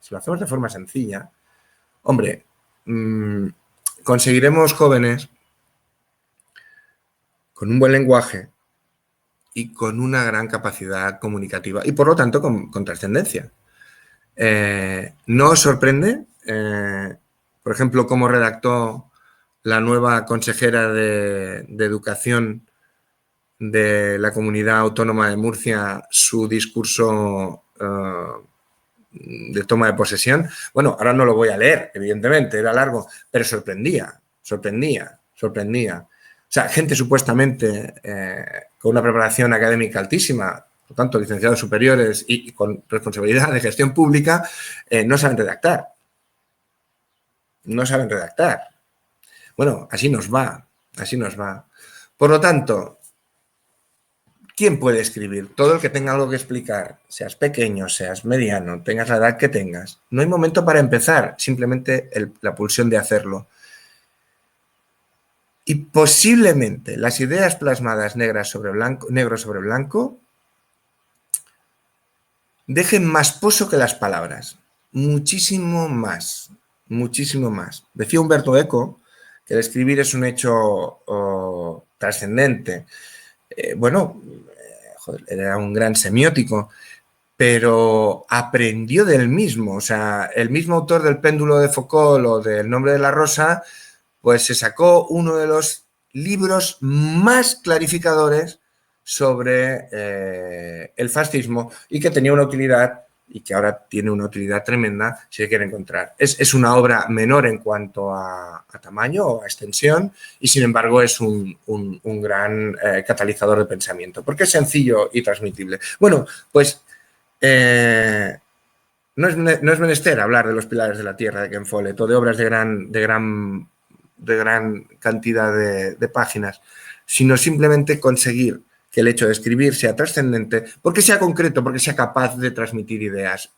S3: hombre, conseguiremos jóvenes con un buen lenguaje y con una gran capacidad comunicativa y, por lo tanto, con trascendencia. ¿No os sorprende, por ejemplo, cómo redactó la nueva consejera de Educación de la Comunidad Autónoma de Murcia su discurso de toma de posesión? Bueno, ahora no lo voy a leer, evidentemente, era largo, pero sorprendía. O sea, gente supuestamente con una preparación académica altísima, por tanto, licenciados superiores y con responsabilidad de gestión pública, no saben redactar. Bueno, así nos va. Por lo tanto, ¿quién puede escribir? Todo el que tenga algo que explicar, seas pequeño, seas mediano, tengas la edad que tengas. No hay momento para empezar, simplemente la pulsión de hacerlo. Y posiblemente las ideas plasmadas negro sobre blanco, dejen más pozo que las palabras. Muchísimo más. Decía Umberto Eco que el escribir es un hecho trascendente. Era un gran semiótico, pero aprendió del mismo. O sea, el mismo autor del Péndulo de Foucault o del Nombre de la Rosa, pues se sacó uno de los libros más clarificadores sobre el fascismo y que tenía una utilidad y que ahora tiene una utilidad tremenda si se quiere encontrar. Es una obra menor en cuanto a tamaño o a extensión y, sin embargo, es un gran catalizador de pensamiento, porque es sencillo y transmitible. Bueno, pues no es menester hablar de los pilares de la tierra de Ken Follett o de obras de gran cantidad de páginas, sino simplemente conseguir que el hecho de escribir sea trascendente, porque sea concreto, porque sea capaz de transmitir ideas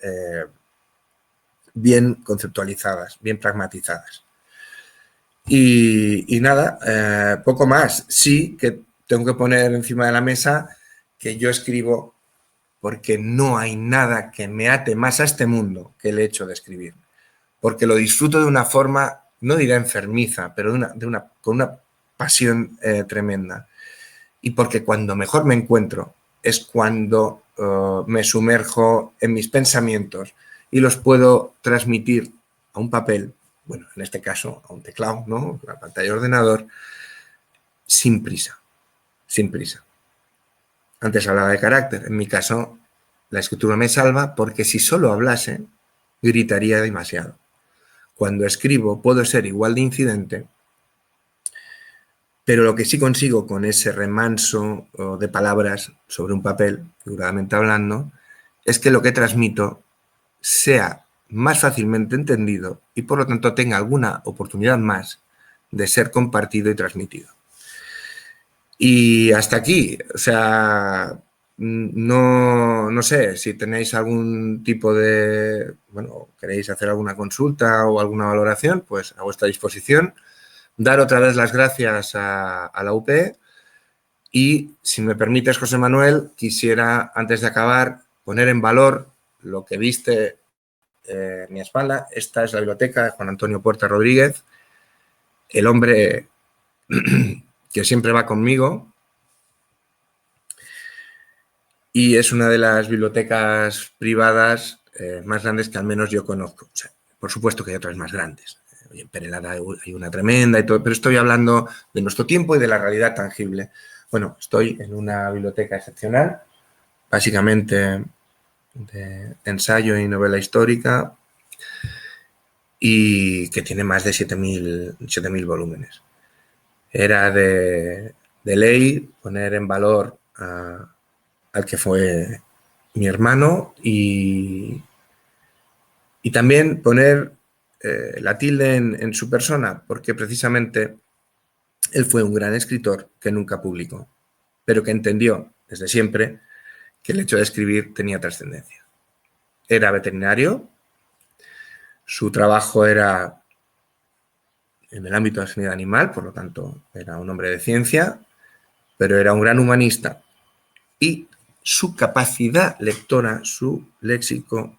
S3: bien conceptualizadas, bien pragmatizadas. Y nada, poco más. Sí que tengo que poner encima de la mesa que yo escribo porque no hay nada que me ate más a este mundo que el hecho de escribir. Porque lo disfruto de una forma, no diré enfermiza, pero con una pasión tremenda. Y porque cuando mejor me encuentro es cuando me sumerjo en mis pensamientos y los puedo transmitir a un papel, bueno, en este caso a un teclado, ¿no? Una pantalla de ordenador, sin prisa, sin prisa. Antes hablaba de carácter, en mi caso la escritura me salva porque si solo hablase, gritaría demasiado. Cuando escribo puedo ser igual de incidente, pero lo que sí consigo con ese remanso de palabras sobre un papel, figuradamente hablando, es que lo que transmito sea más fácilmente entendido y por lo tanto tenga alguna oportunidad más de ser compartido y transmitido. Y hasta aquí, o sea, no sé si tenéis algún tipo de, bueno, queréis hacer alguna consulta o alguna valoración, pues a vuestra disposición. Dar otra vez las gracias a la UP y, si me permites, José Manuel, quisiera, antes de acabar, poner en valor lo que viste en mi espalda. Esta es la biblioteca de Juan Antonio Puerta Rodríguez, el hombre que siempre va conmigo y es una de las bibliotecas privadas más grandes que al menos yo conozco. O sea, por supuesto que hay otras más grandes. En Perelada hay una tremenda y todo, pero estoy hablando de nuestro tiempo y de la realidad tangible. Bueno, estoy en una biblioteca excepcional, básicamente de ensayo y novela histórica, y que tiene más de 7.000 volúmenes. Era de ley poner en valor al que fue mi hermano y también poner la tilde en su persona, porque precisamente él fue un gran escritor que nunca publicó, pero que entendió desde siempre que el hecho de escribir tenía trascendencia. Era veterinario, su trabajo era en el ámbito de la sanidad animal, por lo tanto era un hombre de ciencia, pero era un gran humanista y su capacidad lectora, su léxico,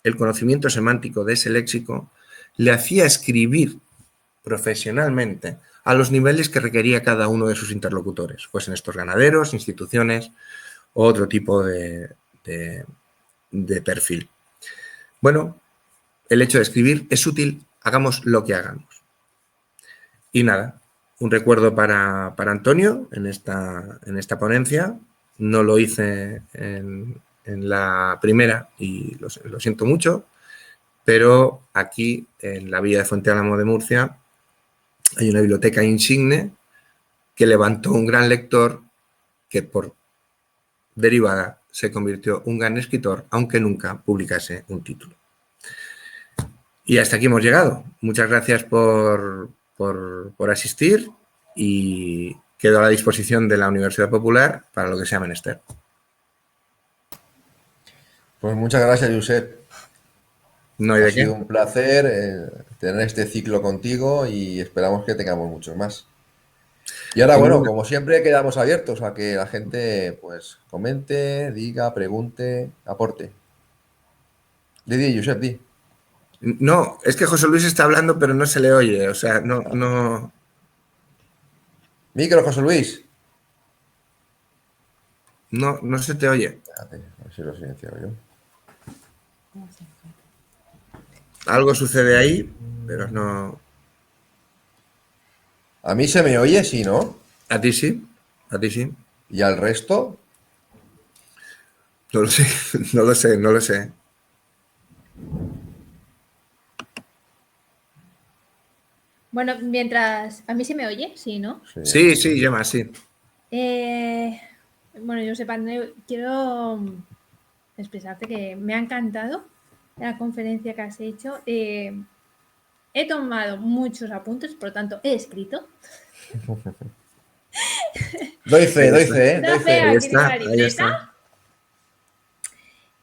S3: el conocimiento semántico de ese léxico, le hacía escribir profesionalmente a los niveles que requería cada uno de sus interlocutores, pues en estos ganaderos, instituciones o otro tipo de perfil. Bueno, el hecho de escribir es útil, hagamos lo que hagamos. Y nada, un recuerdo para Antonio en esta ponencia. No lo hice en la primera y lo siento mucho, pero aquí en la Villa de Fuente Álamo de Murcia hay una biblioteca insigne que levantó un gran lector que por derivada se convirtió en un gran escritor, aunque nunca publicase un título. Y hasta aquí hemos llegado. Muchas gracias por asistir y quedo a la disposición de la Universidad Popular para lo que sea menester.
S2: Pues muchas gracias, Josep.
S3: No hay
S2: Ha
S3: de
S2: sido
S3: qué.
S2: un placer tener este ciclo contigo y esperamos que tengamos muchos más. Y ahora, bueno, como siempre, quedamos abiertos a que la gente pues comente, diga, pregunte, aporte. Di, Josep, di.
S3: No, es que José Luis está hablando, pero no se le oye. O sea, no.
S2: Micro, José Luis.
S3: No se te oye.
S2: Espérate, a ver si lo he silenciado yo.
S3: Algo sucede ahí, pero no.
S2: A mí se me oye, sí, ¿no?
S3: ¿A ti sí? ¿A ti sí?
S2: ¿Y al resto?
S3: No lo sé, no lo sé, no lo sé.
S1: Bueno, mientras... ¿A mí se me oye? Sí, ¿no?
S3: Sí, sí, Gemma, sí.
S1: Bueno, yo sepa, quiero expresarte que me ha encantado la conferencia que has hecho. He tomado muchos apuntes, por lo tanto, he escrito.
S2: Doy fe,
S3: Ahí está,
S1: Da
S2: doy
S1: fe,
S2: fe.
S3: ahí
S1: aquí tengo
S3: está,
S1: la
S3: ahí está.
S1: libreta.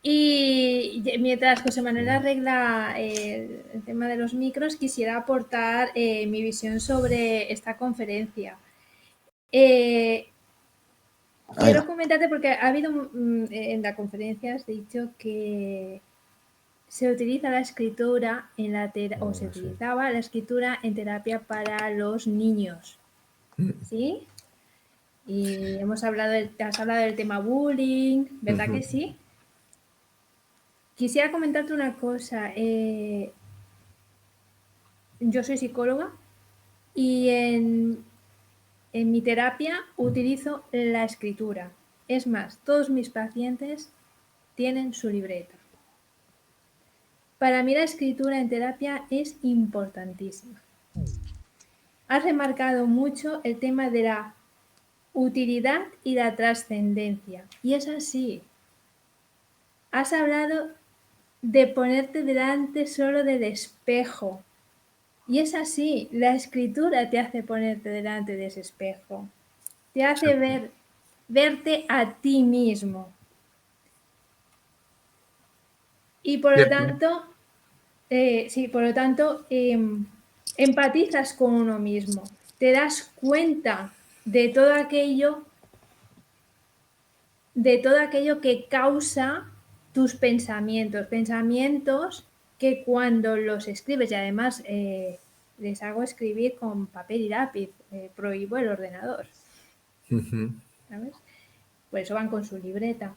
S1: Y mientras José Manuel arregla el tema de los micros, quisiera aportar mi visión sobre esta conferencia. Quiero comentarte porque ha habido en la conferencia has dicho que se utiliza la escritura en la o se utilizaba la escritura en terapia para los niños, ¿sí? Y has hablado del tema bullying, ¿verdad que sí? Quisiera comentarte una cosa. Yo soy psicóloga y en mi terapia utilizo la escritura. Es más, todos mis pacientes tienen su libreta. Para mí la escritura en terapia es importantísima. Has remarcado mucho el tema de la utilidad y la trascendencia. Y es así. Has hablado de ponerte delante solo del espejo. Y es así. La escritura te hace ponerte delante de ese espejo. Te hace verte a ti mismo. Y por lo tanto, empatizas con uno mismo, te das cuenta de todo aquello que causa tus pensamientos que cuando los escribes, y además les hago escribir con papel y lápiz, prohíbo el ordenador, ¿sabes? Por eso van con su libreta.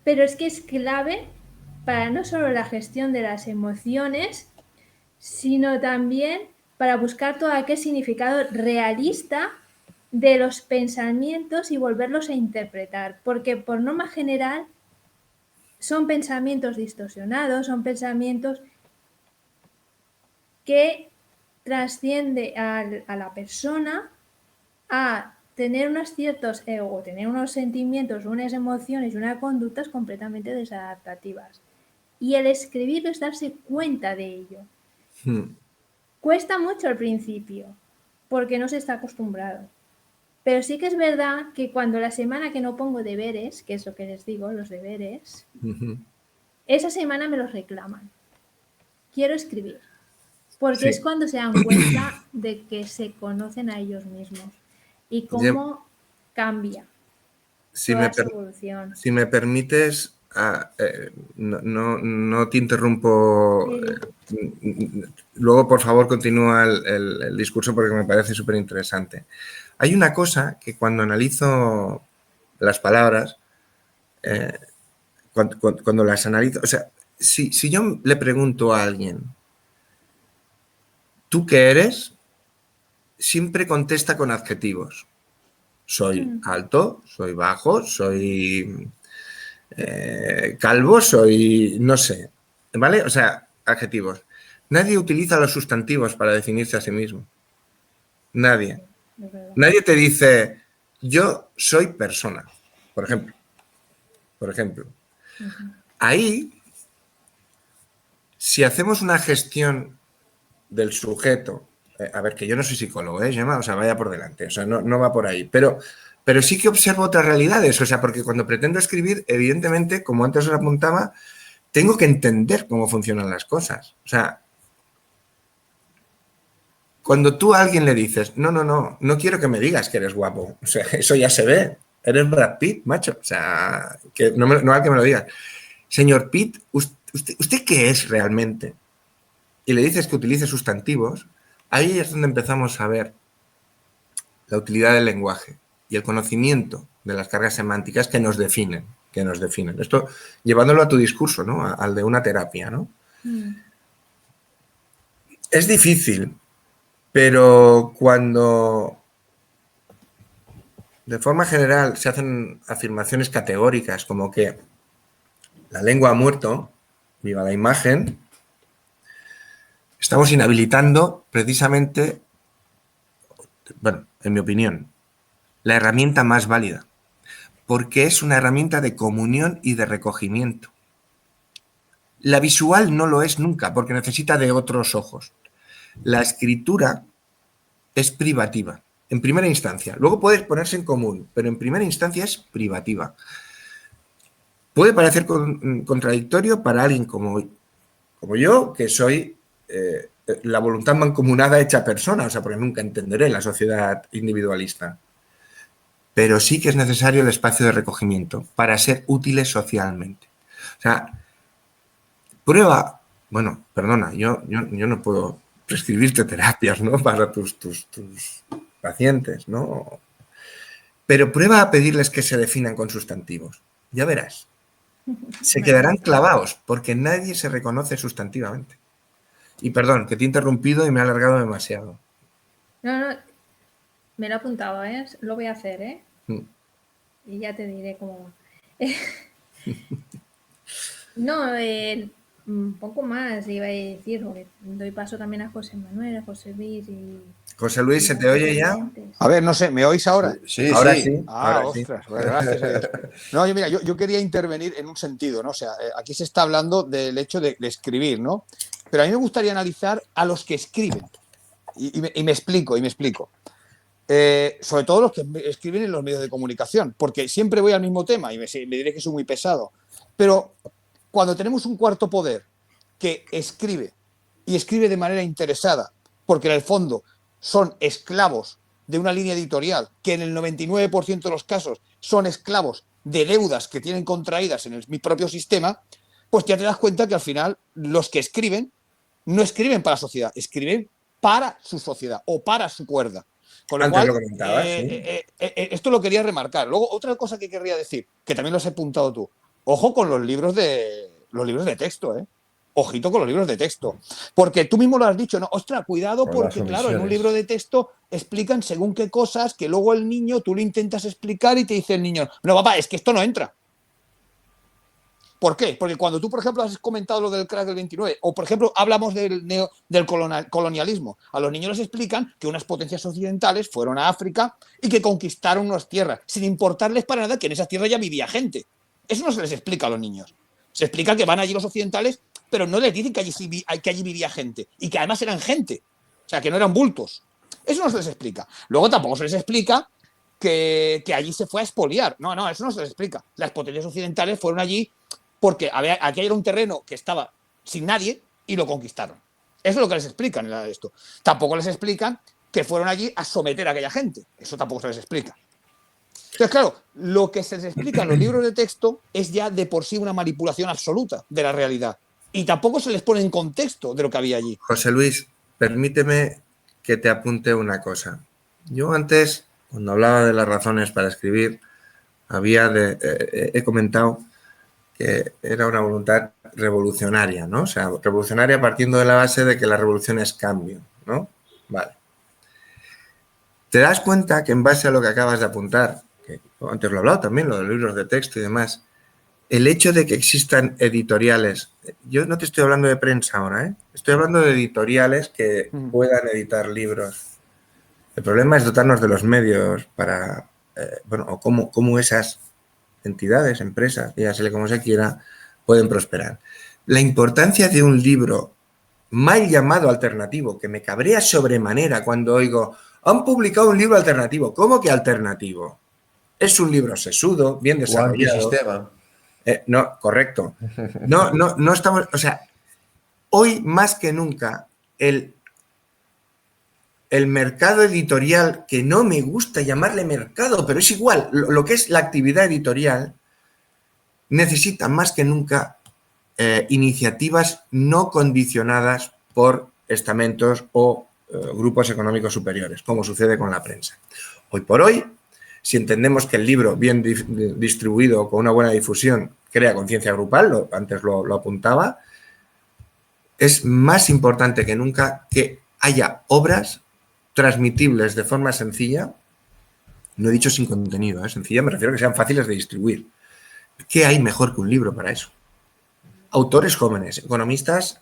S1: Pero es que es clave para no solo la gestión de las emociones, sino también para buscar todo aquel significado realista de los pensamientos y volverlos a interpretar, porque por norma general son pensamientos distorsionados, son pensamientos que trasciende a la persona a tener unos ciertos o tener unos sentimientos, unas emociones y unas conductas completamente desadaptativas. Y el escribirlo es darse cuenta de ello. Cuesta mucho al principio, porque no se está acostumbrado. Pero sí que es verdad que cuando la semana que no pongo deberes, que es lo que les digo, los deberes, esa semana me los reclaman. Quiero escribir. Porque es cuando se dan cuenta de que se conocen a ellos mismos y cómo cambia toda su evolución.
S3: Si me permites, no te interrumpo. Luego, por favor, continúa el discurso porque me parece súper interesante. Hay una cosa que cuando analizo las palabras, cuando las analizo, o sea, si yo le pregunto a alguien, ¿tú qué eres? Siempre contesta con adjetivos. Soy alto, soy bajo, soy calvo, soy no sé, ¿vale? O sea, adjetivos. Nadie utiliza los sustantivos para definirse a sí mismo. Nadie. Nadie te dice, yo soy persona, por ejemplo. Por ejemplo. Ahí, si hacemos una gestión del sujeto, a ver, que yo no soy psicólogo, Gemma, o sea, vaya por delante, o sea, no va por ahí, pero sí que observo otras realidades, o sea, porque cuando pretendo escribir, evidentemente, como antes os apuntaba, tengo que entender cómo funcionan las cosas. O sea, cuando tú a alguien le dices, no quiero que me digas que eres guapo, o sea, eso ya se ve, eres Brad Pitt, macho, o sea, que no hay que me lo digas. Señor Pitt, ¿usted qué es realmente? Y le dices que utilice sustantivos, ahí es donde empezamos a ver la utilidad del lenguaje y el conocimiento de las cargas semánticas que nos definen. Esto llevándolo a tu discurso, ¿no? Al de una terapia, ¿no? Es difícil Pero cuando de forma general se hacen afirmaciones categóricas como que la lengua ha muerto, viva la imagen, estamos inhabilitando precisamente, bueno, en mi opinión, la herramienta más válida, porque es una herramienta de comunión y de recogimiento. La visual no lo es nunca, porque necesita de otros ojos. La escritura es privativa, en primera instancia. Luego puede ponerse en común, pero en primera instancia es privativa. Puede parecer contradictorio para alguien como yo, que soy la voluntad mancomunada hecha persona, o sea, porque nunca entenderé la sociedad individualista. Pero sí que es necesario el espacio de recogimiento para ser útiles socialmente. O sea, prueba, bueno, perdona, yo no puedo prescribirte terapias, ¿no? Para tus pacientes, ¿no? Pero prueba a pedirles que se definan con sustantivos. Ya verás. Se quedarán clavados porque nadie se reconoce sustantivamente. Y perdón, que te he interrumpido y me he alargado demasiado.
S1: No, me lo he apuntado, ¿eh? Lo voy a hacer, ¿eh?
S3: Mm.
S1: Y ya te diré cómo va. No, un poco más iba a decir, porque doy paso también a José Manuel, a José Luis y...
S3: José Luis, ¿se te oye ya?
S5: A ver, no sé, ¿me oís ahora?
S2: Sí,
S3: Ahora
S2: sí.
S3: sí.
S5: Ah,
S3: Ahora sí.
S5: ostras, bueno, gracias a Dios. No, mira, yo quería intervenir en un sentido, ¿no? O sea, aquí se está hablando del hecho de escribir, ¿no? Pero a mí me gustaría analizar a los que escriben. Y me explico. Sobre todo los que escriben en los medios de comunicación, porque siempre voy al mismo tema y me diré que soy muy pesado. Pero cuando tenemos un cuarto poder que escribe y escribe de manera interesada, porque en el fondo son esclavos de una línea editorial que en el 99% de los casos son esclavos de deudas que tienen contraídas en mi propio sistema, pues ya te das cuenta que al final los que escriben no escriben para la sociedad, escriben para su sociedad o para su cuerda. Con lo
S3: Antes
S5: cual,
S3: lo comentabas, sí.
S5: esto lo quería remarcar. Luego, otra cosa que querría decir, que también lo has apuntado tú, ojo con los libros de texto, ¿eh? Ojito con los libros de texto. Porque tú mismo lo has dicho, ¿no? Ostras, cuidado,
S2: Con
S5: porque
S2: las
S5: claro, en un
S2: omisiones.
S5: libro de texto explican según qué cosas que luego el niño, tú lo intentas explicar y te dice el niño, no, papá, es que esto no entra. ¿Por qué? Porque cuando tú, por ejemplo, has comentado lo del crack del 29, o por ejemplo, hablamos del colonialismo, a los niños les explican que unas potencias occidentales fueron a África y que conquistaron unas tierras, sin importarles para nada que en esas tierras ya vivía gente. Eso no se les explica a los niños. Se explica que van allí los occidentales, pero no les dicen que allí vivía gente y que además eran gente, o sea, que no eran bultos. Eso no se les explica. Luego tampoco se les explica que allí se fue a expoliar. No, eso no se les explica. Las potencias occidentales fueron allí porque aquí era un terreno que estaba sin nadie y lo conquistaron. Eso es lo que les explican en esto. Tampoco les explican que fueron allí a someter a aquella gente. Eso tampoco se les explica. Entonces, claro, lo que se les explica en los libros de texto es ya de por sí una manipulación absoluta de la realidad. Y tampoco se les pone en contexto de lo que había allí.
S3: José Luis, permíteme que te apunte una cosa. Yo antes, cuando hablaba de las razones para escribir, he comentado que era una voluntad revolucionaria, ¿no? O sea, revolucionaria partiendo de la base de que la revolución es cambio, ¿no? Vale. Te das cuenta que en base a lo que acabas de apuntar, que antes lo he hablado también, lo de los libros de texto y demás, el hecho de que existan editoriales, yo no te estoy hablando de prensa ahora, ¿eh? Estoy hablando de editoriales que puedan editar libros. El problema es dotarnos de los medios para, o cómo esas entidades, empresas, dígasele como se quiera, pueden prosperar. La importancia de un libro mal llamado alternativo, que me cabrea sobremanera cuando oigo, han publicado un libro alternativo. ¿Cómo que alternativo? Es un libro sesudo, bien desarrollado.
S2: O antisistema.
S3: No, correcto. No estamos, o sea, hoy más que nunca el mercado editorial, que no me gusta llamarle mercado, pero es igual, lo que es la actividad editorial, necesita más que nunca iniciativas no condicionadas por estamentos o grupos económicos superiores, como sucede con la prensa. Hoy por hoy, si entendemos que el libro bien distribuido con una buena difusión crea conciencia grupal, antes lo apuntaba, es más importante que nunca que haya obras transmitibles de forma sencilla, no he dicho sin contenido, sencilla me refiero a que sean fáciles de distribuir. ¿Qué hay mejor que un libro para eso? Autores jóvenes, economistas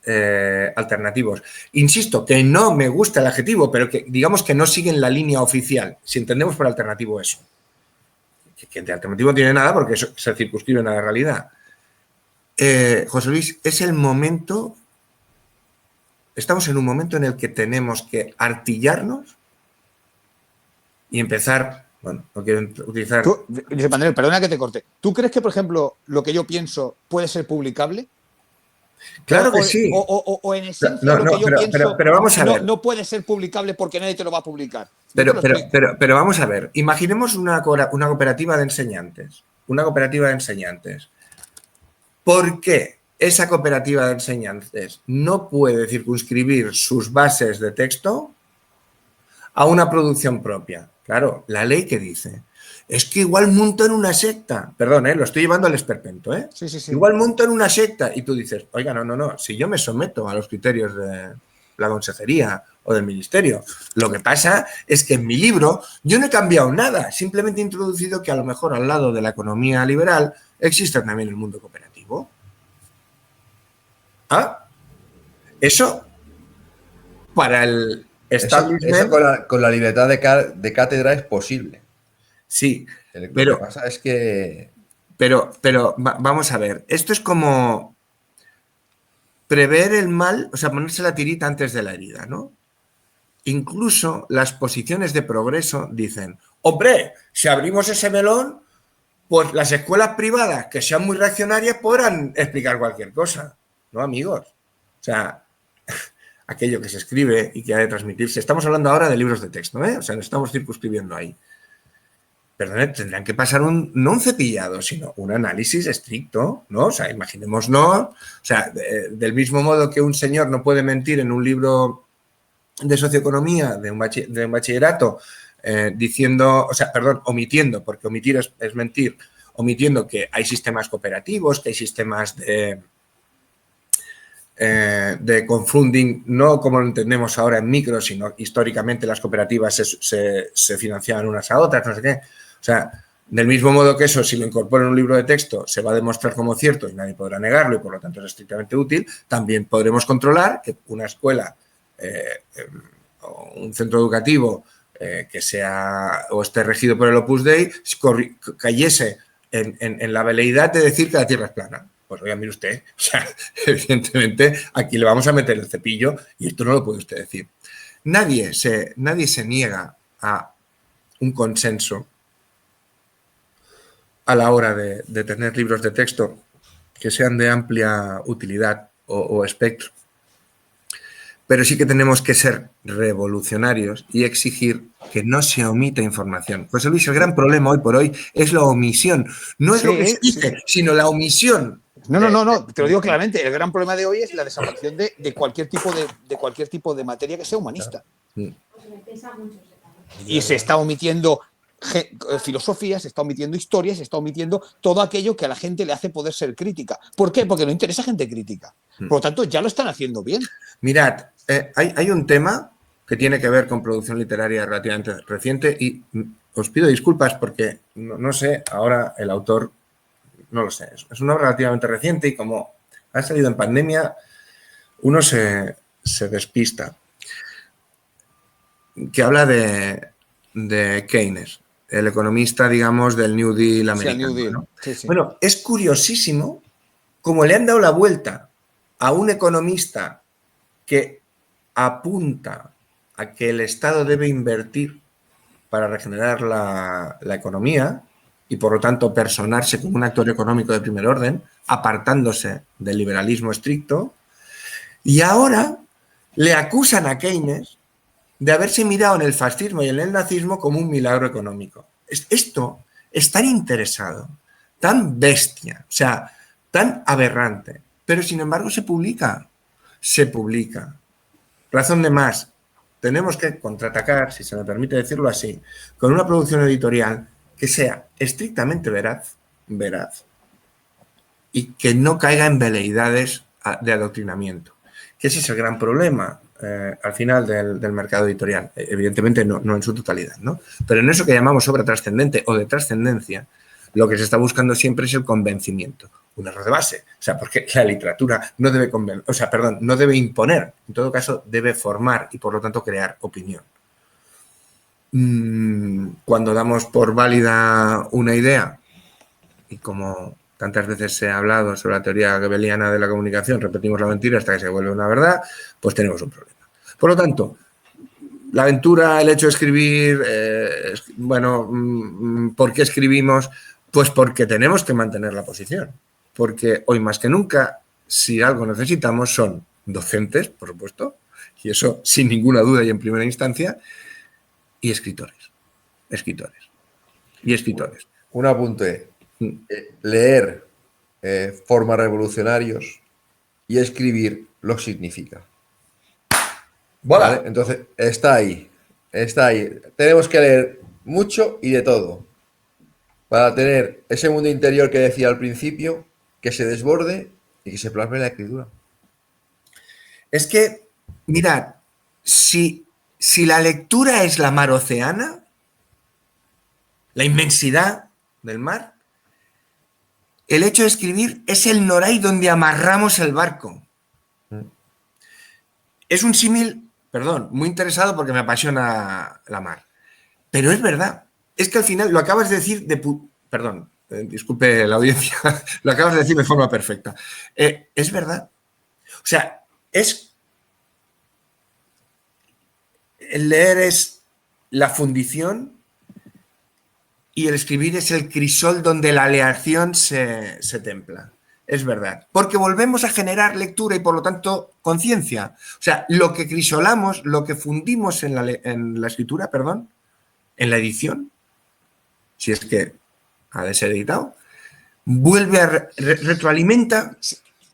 S3: alternativos. Insisto, que no me gusta el adjetivo, pero que digamos que no siguen la línea oficial, si entendemos por alternativo eso. Que de alternativo no tiene nada porque eso se circunscribe a la realidad. José Luis, es el momento, estamos en un momento en el que tenemos que artillarnos y empezar, bueno, no quiero utilizar...
S5: Tú, Josep Manuel, perdona que te corte. ¿Tú crees que, por ejemplo, lo que yo pienso puede ser publicable?
S3: Claro que sí.
S5: O en esencia lo que yo pienso
S3: pero vamos a ver.
S5: No puede ser publicable porque nadie te lo va a publicar.
S3: Pero vamos a ver. Imaginemos una cooperativa de enseñantes. Una cooperativa de enseñantes. ¿Por qué esa cooperativa de enseñantes no puede circunscribir sus bases de texto a una producción propia? Claro, la ley que dice... Es que igual montan una secta. Perdón, lo estoy llevando al esperpento,
S5: Sí.
S3: Igual montan una secta y tú dices, oiga, no. Si yo me someto a los criterios de la consejería o del ministerio, lo que pasa es que en mi libro yo no he cambiado nada. Simplemente he introducido que a lo mejor al lado de la economía liberal existe también el mundo cooperativo. Eso para el establishment...
S2: Eso con la libertad de cátedra es posible.
S3: Sí,
S2: lo que pasa es que...
S3: Pero vamos a ver, esto es como prever el mal, o sea, ponerse la tirita antes de la herida, ¿no? Incluso las posiciones de progreso dicen, hombre, si abrimos ese melón, pues las escuelas privadas que sean muy reaccionarias podrán explicar cualquier cosa, ¿no, amigos? O sea, aquello que se escribe y que ha de transmitirse. Estamos hablando ahora de libros de texto, O sea, nos estamos circunscribiendo ahí. Perdón, tendrán que pasar no un cepillado, sino un análisis estricto, ¿no? O sea, imaginémonos, o sea, del mismo modo que un señor no puede mentir en un libro de socioeconomía de un bachillerato omitiendo, porque omitir es mentir, omitiendo que hay sistemas cooperativos, que hay sistemas de crowdfunding, no como lo entendemos ahora en micro, sino históricamente las cooperativas se financiaban unas a otras, no sé qué. O sea, del mismo modo que eso, si lo incorporo en un libro de texto, se va a demostrar como cierto y nadie podrá negarlo y por lo tanto es estrictamente útil, también podremos controlar que una escuela o un centro educativo que sea o esté regido por el Opus Dei cayese en la veleidad de decir que la Tierra es plana. Pues oiga, mire usted, o sea, evidentemente aquí le vamos a meter el cepillo y esto no lo puede usted decir. Nadie se niega a un consenso a la hora de tener libros de texto que sean de amplia utilidad o espectro. Pero sí que tenemos que ser revolucionarios y exigir que no se omita información. José Luis, el gran problema hoy por hoy es la omisión. No es lo que se dice, sino la omisión.
S5: No, te lo digo claramente. El gran problema de hoy es la desaparición de cualquier tipo de materia que sea humanista. Y se está omitiendo filosofía, se está omitiendo historia, se está omitiendo todo aquello que a la gente le hace poder ser crítica. ¿Por qué? Porque no interesa gente crítica. Por lo tanto, ya lo están haciendo bien.
S3: Mirad, hay un tema que tiene que ver con producción literaria relativamente reciente y os pido disculpas porque no sé, ahora el autor, no lo sé, es una obra relativamente reciente y como ha salido en pandemia, uno se despista. Que habla de Keynes, el economista, digamos, del New Deal americano.
S5: Sí, New Deal.
S3: ¿No?
S5: Sí.
S3: Bueno, es curiosísimo cómo le han dado la vuelta a un economista que apunta a que el Estado debe invertir para regenerar la economía y, por lo tanto, personarse como un actor económico de primer orden, apartándose del liberalismo estricto, y ahora le acusan a Keynes de haberse mirado en el fascismo y en el nazismo como un milagro económico. Esto es tan interesado, tan bestia, o sea, tan aberrante, pero sin embargo se publica. Razón de más, tenemos que contraatacar, si se me permite decirlo así, con una producción editorial que sea estrictamente veraz y que no caiga en veleidades de adoctrinamiento. Que ese es el gran problema. al final del mercado editorial. Evidentemente no en su totalidad, ¿no? Pero en eso que llamamos obra trascendente o de trascendencia, lo que se está buscando siempre es el convencimiento. Un error de base. O sea, porque la literatura no debe no debe imponer. En todo caso, debe formar y, por lo tanto, crear opinión. Cuando damos por válida una idea, y como tantas veces se ha hablado sobre la teoría goebbeliana de la comunicación, repetimos la mentira hasta que se vuelve una verdad, pues tenemos un problema. Por lo tanto, la aventura, el hecho de escribir, ¿por qué escribimos? Pues porque tenemos que mantener la posición. Porque hoy más que nunca, si algo necesitamos, son docentes, por supuesto, y eso sin ninguna duda y en primera instancia, y escritores.
S2: Un apunte. Leer forma revolucionarios y escribir lo significa. ¿Vale? Entonces, está ahí. Tenemos que leer mucho y de todo para tener ese mundo interior que decía al principio, que se desborde y que se plasme en la escritura.
S3: Es que, mirad, si la lectura es la mar oceana, la inmensidad del mar, el hecho de escribir es el noray donde amarramos el barco. Es un símil, muy interesado porque me apasiona la mar. Pero es verdad. Es que al final lo acabas de decir disculpe la audiencia, lo acabas de decir de forma perfecta. Es verdad. O sea, el leer es la fundición y el escribir es el crisol donde la aleación se templa. Es verdad. Porque volvemos a generar lectura y, por lo tanto, conciencia. O sea, lo que crisolamos, lo que fundimos en la escritura, en la edición, si es que ha de ser editado, vuelve a retroalimenta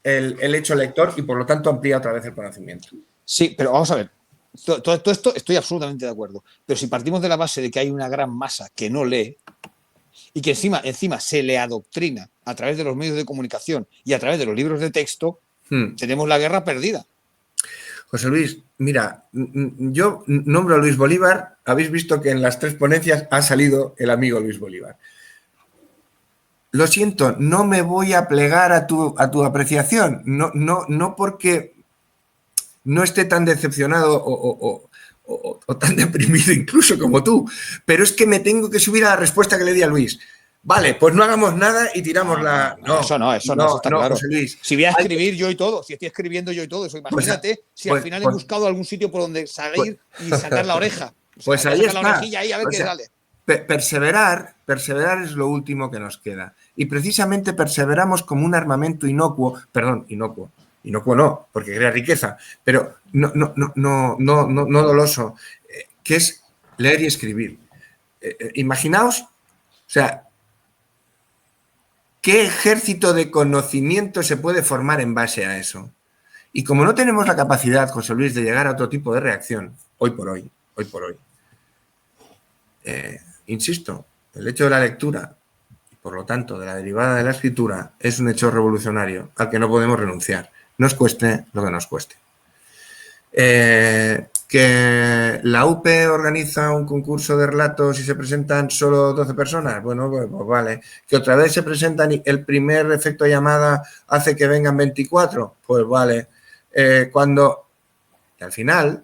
S3: el hecho lector y, por lo tanto, amplía otra vez el conocimiento.
S5: Sí, pero vamos a ver. Todo esto estoy absolutamente de acuerdo. Pero si partimos de la base de que hay una gran masa que no lee y que encima se le adoctrina a través de los medios de comunicación y a través de los libros de texto, tenemos la guerra perdida.
S3: José Luis, mira, yo nombro a Luis Bolívar. Habéis visto que en las 3 ponencias ha salido el amigo Luis Bolívar. Lo siento, no me voy a plegar a tu apreciación. No porque no esté tan decepcionado o tan deprimido incluso como tú, pero es que me tengo que subir a la respuesta que le di a Luis. Vale, pues no hagamos nada y tiramos la...
S5: Eso está claro.
S3: José Luis.
S5: Si voy a escribir yo y todo, si estoy escribiendo yo y todo, eso, imagínate si al final he buscado algún sitio por donde salir y sacar la oreja.
S3: Pues ahí está.
S5: La orejilla ahí a ver qué sale.
S3: Perseverar es lo último que nos queda. Y precisamente perseveramos como un armamento inocuo no, porque crea riqueza, pero no doloso, que es leer y escribir. Imaginaos, o sea, qué ejército de conocimiento se puede formar en base a eso. Y como no tenemos la capacidad, José Luis, de llegar a otro tipo de reacción, hoy por hoy, insisto, el hecho de la lectura, y por lo tanto de la derivada de la escritura, es un hecho revolucionario al que no podemos renunciar. Nos cueste lo que nos cueste. Que la UP organiza un concurso de relatos y se presentan solo 12 personas, bueno, pues vale. Que otra vez se presentan y el primer efecto llamada hace que vengan 24, pues vale. Cuando al final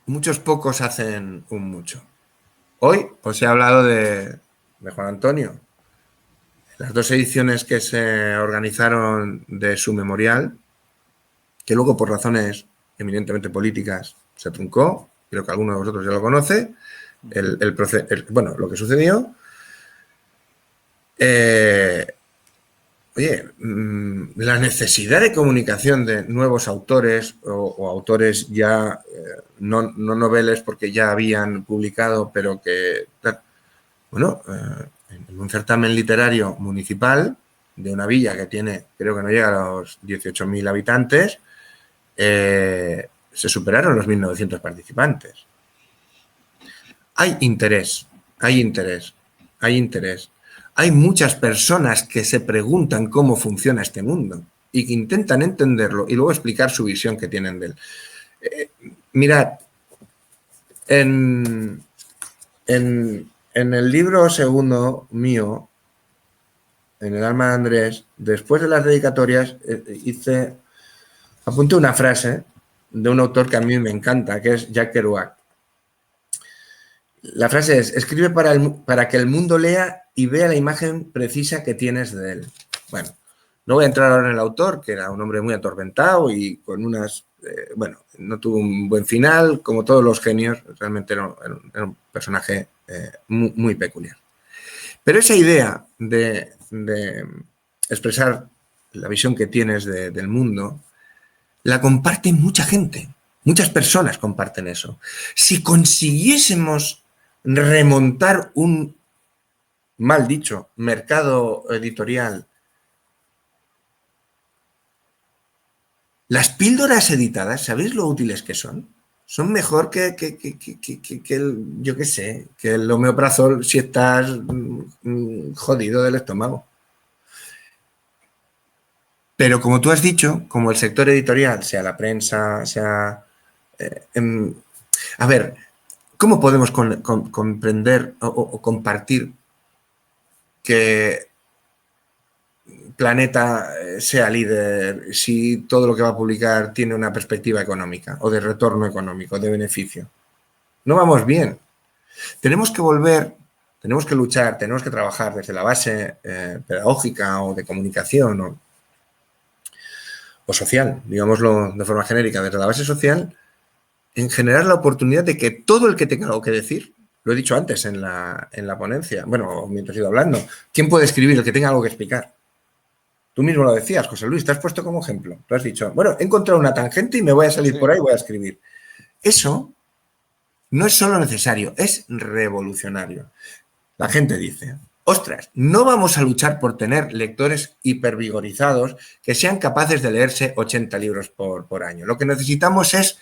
S3: muchos pocos hacen un mucho. Hoy os he hablado de Juan Antonio. Las 2 ediciones que se organizaron de su memorial, que luego por razones eminentemente políticas se truncó, creo que alguno de vosotros ya lo conoce, lo que sucedió. La necesidad de comunicación de nuevos autores o autores ya no noveles porque ya habían publicado, pero que, en un certamen literario municipal de una villa que tiene, creo que no llega a los 18.000 habitantes, se superaron los 1.900 participantes. Hay interés. Hay muchas personas que se preguntan cómo funciona este mundo. y que intentan entenderlo y luego explicar su visión que tienen de él. Mirad, en el libro segundo mío, en el alma de Andrés, después de las dedicatorias, apunté una frase de un autor que a mí me encanta, que es Jack Kerouac. La frase es: escribe para que el mundo lea y vea la imagen precisa que tienes de él. Bueno, no voy a entrar ahora en el autor, que era un hombre muy atormentado y con unas... no tuvo un buen final, como todos los genios, realmente era un personaje muy, muy peculiar. Pero esa idea de expresar la visión que tienes del mundo, la comparte mucha gente, muchas personas comparten eso. Si consiguiésemos remontar un, mal dicho, mercado editorial, las píldoras editadas, ¿sabéis lo útiles que son? Son mejor que el, yo qué sé, que el omeprazol si estás jodido del estómago. Pero como tú has dicho, como el sector editorial, sea la prensa, sea... a ver, ¿cómo podemos comprender o compartir que Planeta sea líder si todo lo que va a publicar tiene una perspectiva económica o de retorno económico, de beneficio? No vamos bien. Tenemos que volver, tenemos que luchar, tenemos que trabajar desde la base pedagógica o de comunicación o social, digámoslo de forma genérica, desde la base social, en generar la oportunidad de que todo el que tenga algo que decir, lo he dicho antes en la ponencia, bueno, mientras he ido hablando, ¿quién puede escribir? El que tenga algo que explicar. Tú mismo lo decías, José Luis, te has puesto como ejemplo. Tú has dicho, bueno, he encontrado una tangente y me voy a salir por ahí y voy a escribir. Eso no es solo necesario, es revolucionario. La gente dice, ostras, no vamos a luchar por tener lectores hipervigorizados que sean capaces de leerse 80 libros por año. Lo que necesitamos es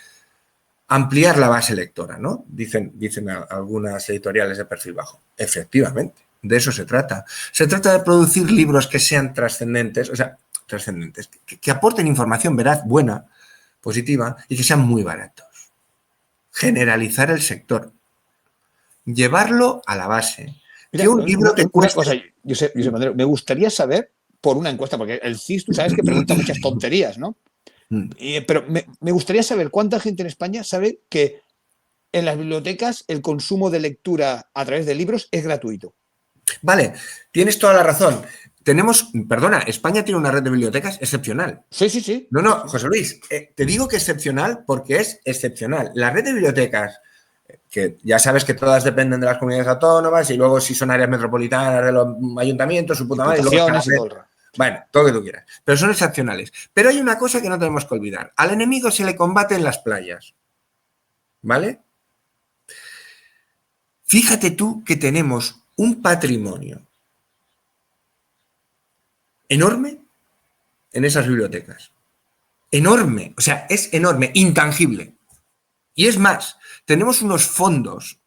S3: ampliar la base lectora, ¿no? Dicen algunas editoriales de perfil bajo. Efectivamente, de eso se trata. Se trata de producir libros que sean trascendentes, o sea, trascendentes, que aporten información veraz, buena, positiva y que sean muy baratos. Generalizar el sector. Llevarlo a la base.
S5: Mira,
S3: que un libro te
S5: una
S3: cueste...
S5: cosa, Josep Andreu, me gustaría saber, por una encuesta, porque el CIS, tú sabes que pregunta muchas tonterías, ¿no? Pero me gustaría saber cuánta gente en España sabe que en las bibliotecas el consumo de lectura a través de libros es gratuito.
S3: Vale, tienes toda la razón. España tiene una red de bibliotecas excepcional.
S5: Sí, sí, sí.
S3: No, José Luis, te digo que excepcional porque es excepcional. La red de bibliotecas, que ya sabes que todas dependen de las comunidades autónomas y luego si son áreas metropolitanas de los ayuntamientos, su puta madre. Y luego
S5: Y todo el rato.
S3: Bueno, todo lo que tú quieras. Pero son excepcionales. Pero hay una cosa que no tenemos que olvidar. Al enemigo se le combate en las playas. ¿Vale? Fíjate tú que tenemos un patrimonio enorme en esas bibliotecas. Enorme. O sea, es enorme, intangible. Y es más, tenemos unos fondos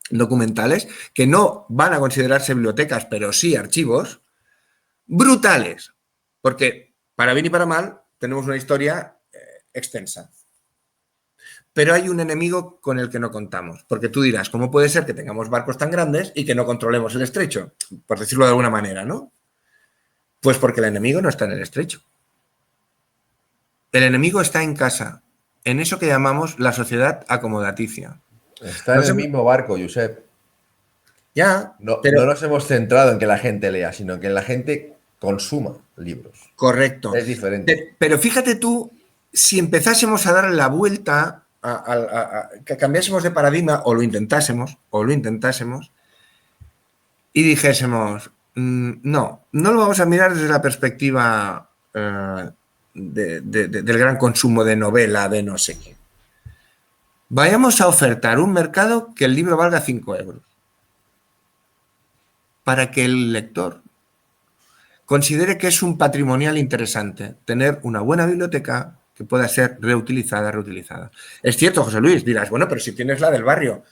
S3: documentales que no van a considerarse bibliotecas, pero sí archivos, brutales, porque para bien y para mal tenemos una historia extensa. Pero hay un enemigo con el que no contamos, porque tú dirás, ¿cómo puede ser que tengamos barcos tan grandes y que no controlemos el estrecho? Por decirlo de alguna manera, ¿no? Pues porque el enemigo no está en el estrecho. El enemigo está en casa, en eso que llamamos la sociedad acomodaticia.
S2: Está en el mismo barco, Josep.
S3: Ya,
S2: no
S3: pero...
S2: nos hemos centrado en que la gente lea, sino en que la gente consuma libros.
S3: Correcto.
S2: Es diferente.
S3: Pero fíjate tú, si empezásemos a darle la vuelta, que cambiásemos de paradigma, o lo intentásemos, y dijésemos, no lo vamos a mirar desde la perspectiva del gran consumo de novela, de no sé qué. Vayamos a ofertar un mercado que el libro valga 5 euros. Para que el lector considere que es un patrimonial interesante tener una buena biblioteca que pueda ser reutilizada. Es cierto, José Luis, dirás, bueno, pero si tienes la del barrio,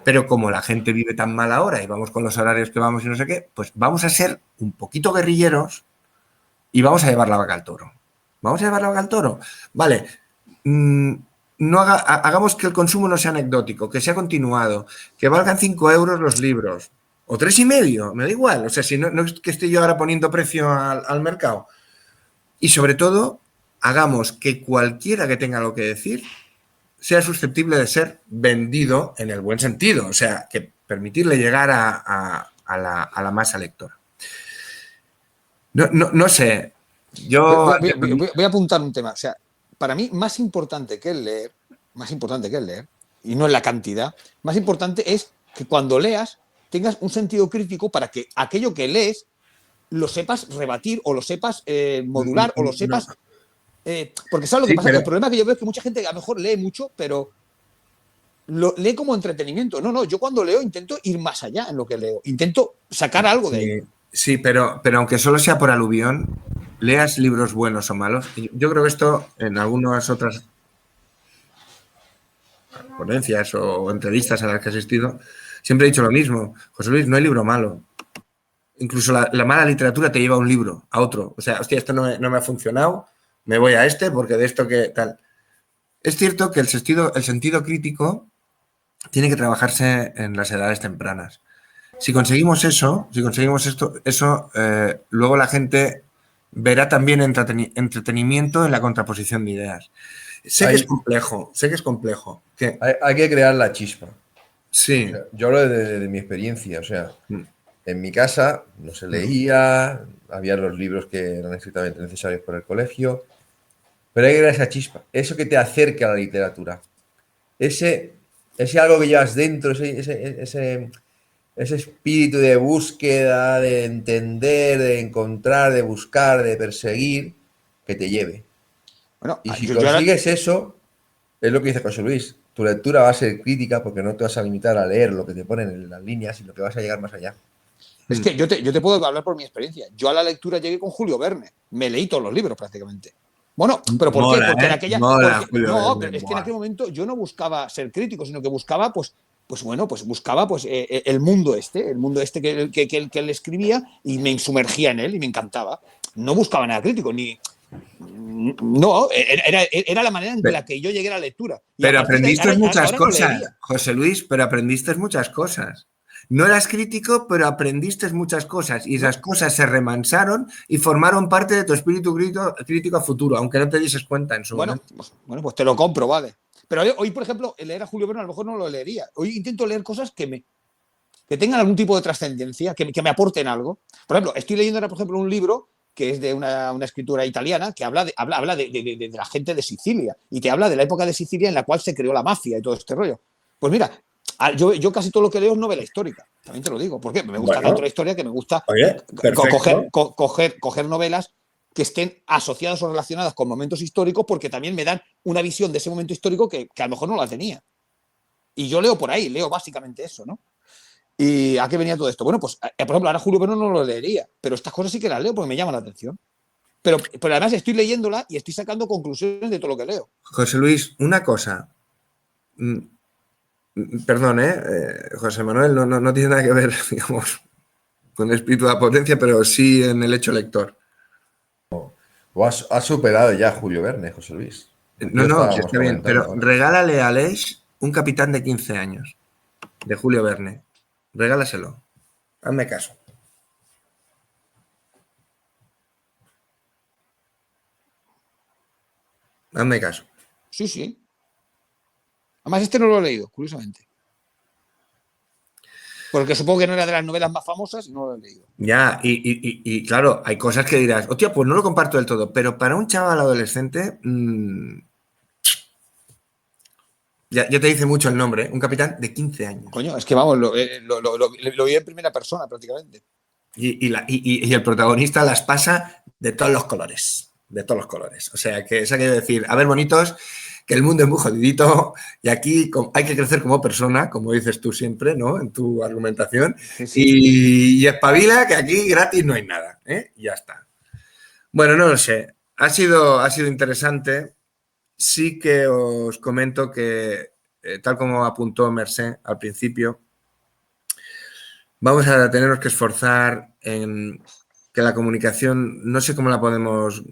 S3: pero como la gente vive tan mal ahora y vamos con los horarios que vamos y no sé qué, pues vamos a ser un poquito guerrilleros y vamos a llevar la vaca al toro. ¿Vamos a llevar la vaca al toro? Vale. No hagamos que el consumo no sea anecdótico, que sea continuado, que valgan 5 euros los libros, o 3,5, me da igual. O sea, si no es que esté yo ahora poniendo precio al mercado. Y sobre todo, hagamos que cualquiera que tenga algo que decir sea susceptible de ser vendido en el buen sentido. O sea, que permitirle llegar a la masa lectora. No sé. Yo
S5: voy a apuntar un tema. O sea, para mí, más importante que el leer, y no es la cantidad, más importante es que cuando leas tengas un sentido crítico para que aquello que lees lo sepas rebatir o lo sepas modular o lo sepas... porque ¿sabes lo que pasa?
S3: Pero...
S5: El problema que yo veo es que mucha gente a lo mejor lee mucho, pero lo lee como entretenimiento. No, yo cuando leo intento ir más allá en lo que leo. Intento sacar algo de ahí.
S3: Sí, pero aunque solo sea por aluvión, leas libros buenos o malos. Yo creo que esto en algunas otras ponencias o entrevistas a las que he asistido, siempre he dicho lo mismo. José Luis, no hay libro malo. Incluso la mala literatura te lleva a un libro, a otro. O sea, hostia, esto no me ha funcionado, me voy a este porque de esto que tal. Es cierto que el sentido crítico tiene que trabajarse en las edades tempranas. Si conseguimos eso, luego la gente verá también entretenimiento en la contraposición de ideas. Sé que es complejo.
S2: Hay que crear la chispa.
S3: Sí.
S2: O sea, yo hablo de mi experiencia. O sea, en mi casa no se leía, había los libros que eran estrictamente necesarios por el colegio, pero hay que crear esa chispa, eso que te acerca a la literatura. Ese algo que llevas dentro, ese espíritu de búsqueda, de entender, de encontrar, de buscar, de perseguir, que te lleve.
S5: Bueno,
S2: y si consigues eso, es lo que dice José Luis, tu lectura va a ser crítica porque no te vas a limitar a leer lo que te ponen en las líneas, sino que vas a llegar más allá.
S5: Es que yo te puedo hablar por mi experiencia. Yo a la lectura llegué con Julio Verne. Me leí todos los libros prácticamente. Bueno, ¿pero por qué? Porque en aquella... pero es que en aquel momento yo no buscaba ser crítico, sino que buscaba, buscaba el mundo este que él escribía y me sumergía en él y me encantaba. No buscaba nada crítico, no, era la manera en la que yo llegué a la lectura.
S3: Pero aprendiste muchas cosas, José Luis, muchas cosas. No eras crítico, pero aprendiste muchas cosas y esas cosas se remansaron y formaron parte de tu espíritu crítico a futuro, aunque no te dieses cuenta en su momento.
S5: Bueno, pues te lo compro, vale. Pero hoy, por ejemplo, leer a Julio Verne a lo mejor no lo leería. Hoy intento leer cosas que tengan algún tipo de trascendencia, que me aporten algo. Por ejemplo, estoy leyendo ahora, por ejemplo, un libro que es de una escritura italiana que habla de la gente de Sicilia y te habla de la época de Sicilia en la cual se creó la mafia y todo este rollo. Pues mira, yo casi todo lo que leo es novela histórica, también te lo digo, porque me gusta tanto la historia que me gusta coger novelas que estén asociadas o relacionadas con momentos históricos porque también me dan una visión de ese momento histórico que a lo mejor no la tenía. Y yo leo por ahí, leo básicamente eso, ¿no? ¿Y a qué venía todo esto? Bueno, pues, por ejemplo, ahora Julio Verne no lo leería, pero estas cosas sí que las leo porque me llaman la atención. Pero además estoy leyéndola y estoy sacando conclusiones de todo lo que leo.
S3: José Luis, una cosa. Perdón, José Manuel, no tiene nada que ver, digamos, con el espíritu de la potencia, pero sí en el hecho lector.
S2: O has superado ya a Julio Verne, José Luis.
S3: No, está bien, pero regálale a Aleix Un capitán de 15 años, de Julio Verne. Regálaselo. Hazme caso. Hazme caso.
S5: Sí. Además, este no lo he leído, curiosamente. Porque supongo que no era de las novelas más famosas y no lo he leído.
S3: Ya, y claro, hay cosas que dirás, hostia, pues no lo comparto del todo, pero para un chaval adolescente, ya te dice mucho el nombre, Un capitán de 15 años.
S5: Coño, es que vamos, lo vi en primera persona prácticamente.
S3: Y el protagonista las pasa de todos los colores. De todos los colores. O sea, que eso quiere decir, a ver, bonitos, que el mundo es muy jodidito y aquí hay que crecer como persona, como dices tú siempre, ¿no? En tu argumentación. Sí. Y espabila, que aquí gratis no hay nada, ¿eh? Y ya está. Bueno, no lo sé. Ha sido interesante. Sí que os comento que, tal como apuntó Mercé al principio, vamos a tenernos que esforzar en que la comunicación, no sé cómo la podemos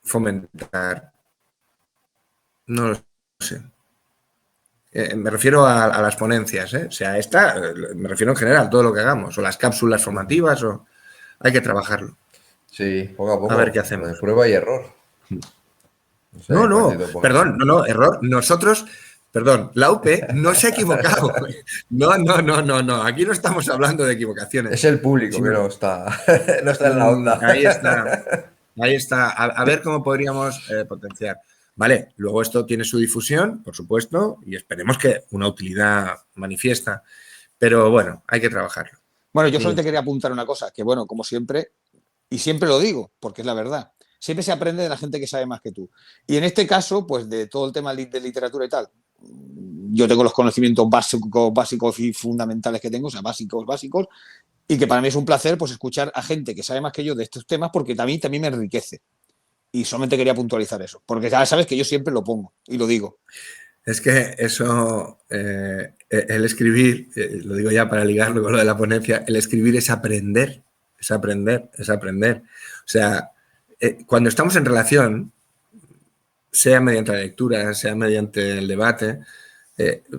S3: fomentar. No lo sé. Me refiero a las ponencias, ¿eh? O sea, me refiero en general a todo lo que hagamos, o las cápsulas formativas, o hay que trabajarlo.
S2: Sí, poco a poco.
S3: A ver qué hacemos.
S2: Prueba y error. sé,
S3: No, perdón, error. Nosotros, perdón, la UP no se ha equivocado. No, aquí no estamos hablando de equivocaciones.
S2: Es el público que no está, no está en la onda.
S3: Ahí está. A ver cómo podríamos potenciar. Vale, luego esto tiene su difusión, por supuesto, y esperemos que una utilidad manifiesta. Pero bueno, hay que trabajarlo.
S5: Bueno, yo solo te quería apuntar una cosa, que bueno, como siempre, y siempre lo digo, porque es la verdad, siempre se aprende de la gente que sabe más que tú. Y en este caso, pues de todo el tema de literatura y tal, yo tengo los conocimientos básicos y fundamentales que tengo, o sea, básicos, y que para mí es un placer pues escuchar a gente que sabe más que yo de estos temas, porque también me enriquece. Y solamente quería puntualizar eso, porque ya sabes que yo siempre lo pongo y lo digo.
S3: Es que eso, el escribir, lo digo ya para ligarlo con lo de la ponencia, el escribir es aprender, es aprender, es aprender. O sea, cuando estamos en relación, sea mediante la lectura, sea mediante el debate,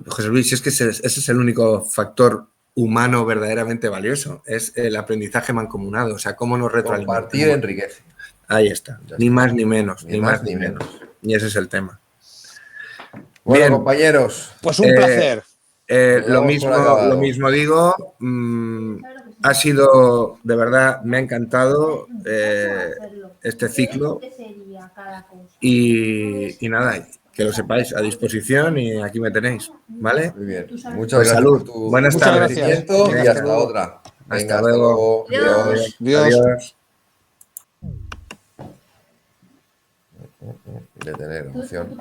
S3: José Luis, es que ese es el único factor humano verdaderamente valioso, es el aprendizaje mancomunado, o sea, cómo nos retroalimentamos.
S2: Compartir enriquece.
S3: Ahí está, ni más ni menos,
S2: ni más ni menos.
S3: Y ese es el tema.
S2: Bueno,
S3: bien,
S2: compañeros.
S5: Pues un placer.
S3: Lo mismo digo. Ha sido, de verdad, me ha encantado este ciclo. Y nada, que lo sepáis, a disposición y aquí me tenéis, ¿vale?
S2: Muy bien. Muchas gracias
S3: salud.
S2: por tu
S3: Buenas tardes.
S2: y hasta otra. Venga,
S3: hasta luego.
S1: Adiós.
S3: Adiós.
S2: De tener emoción.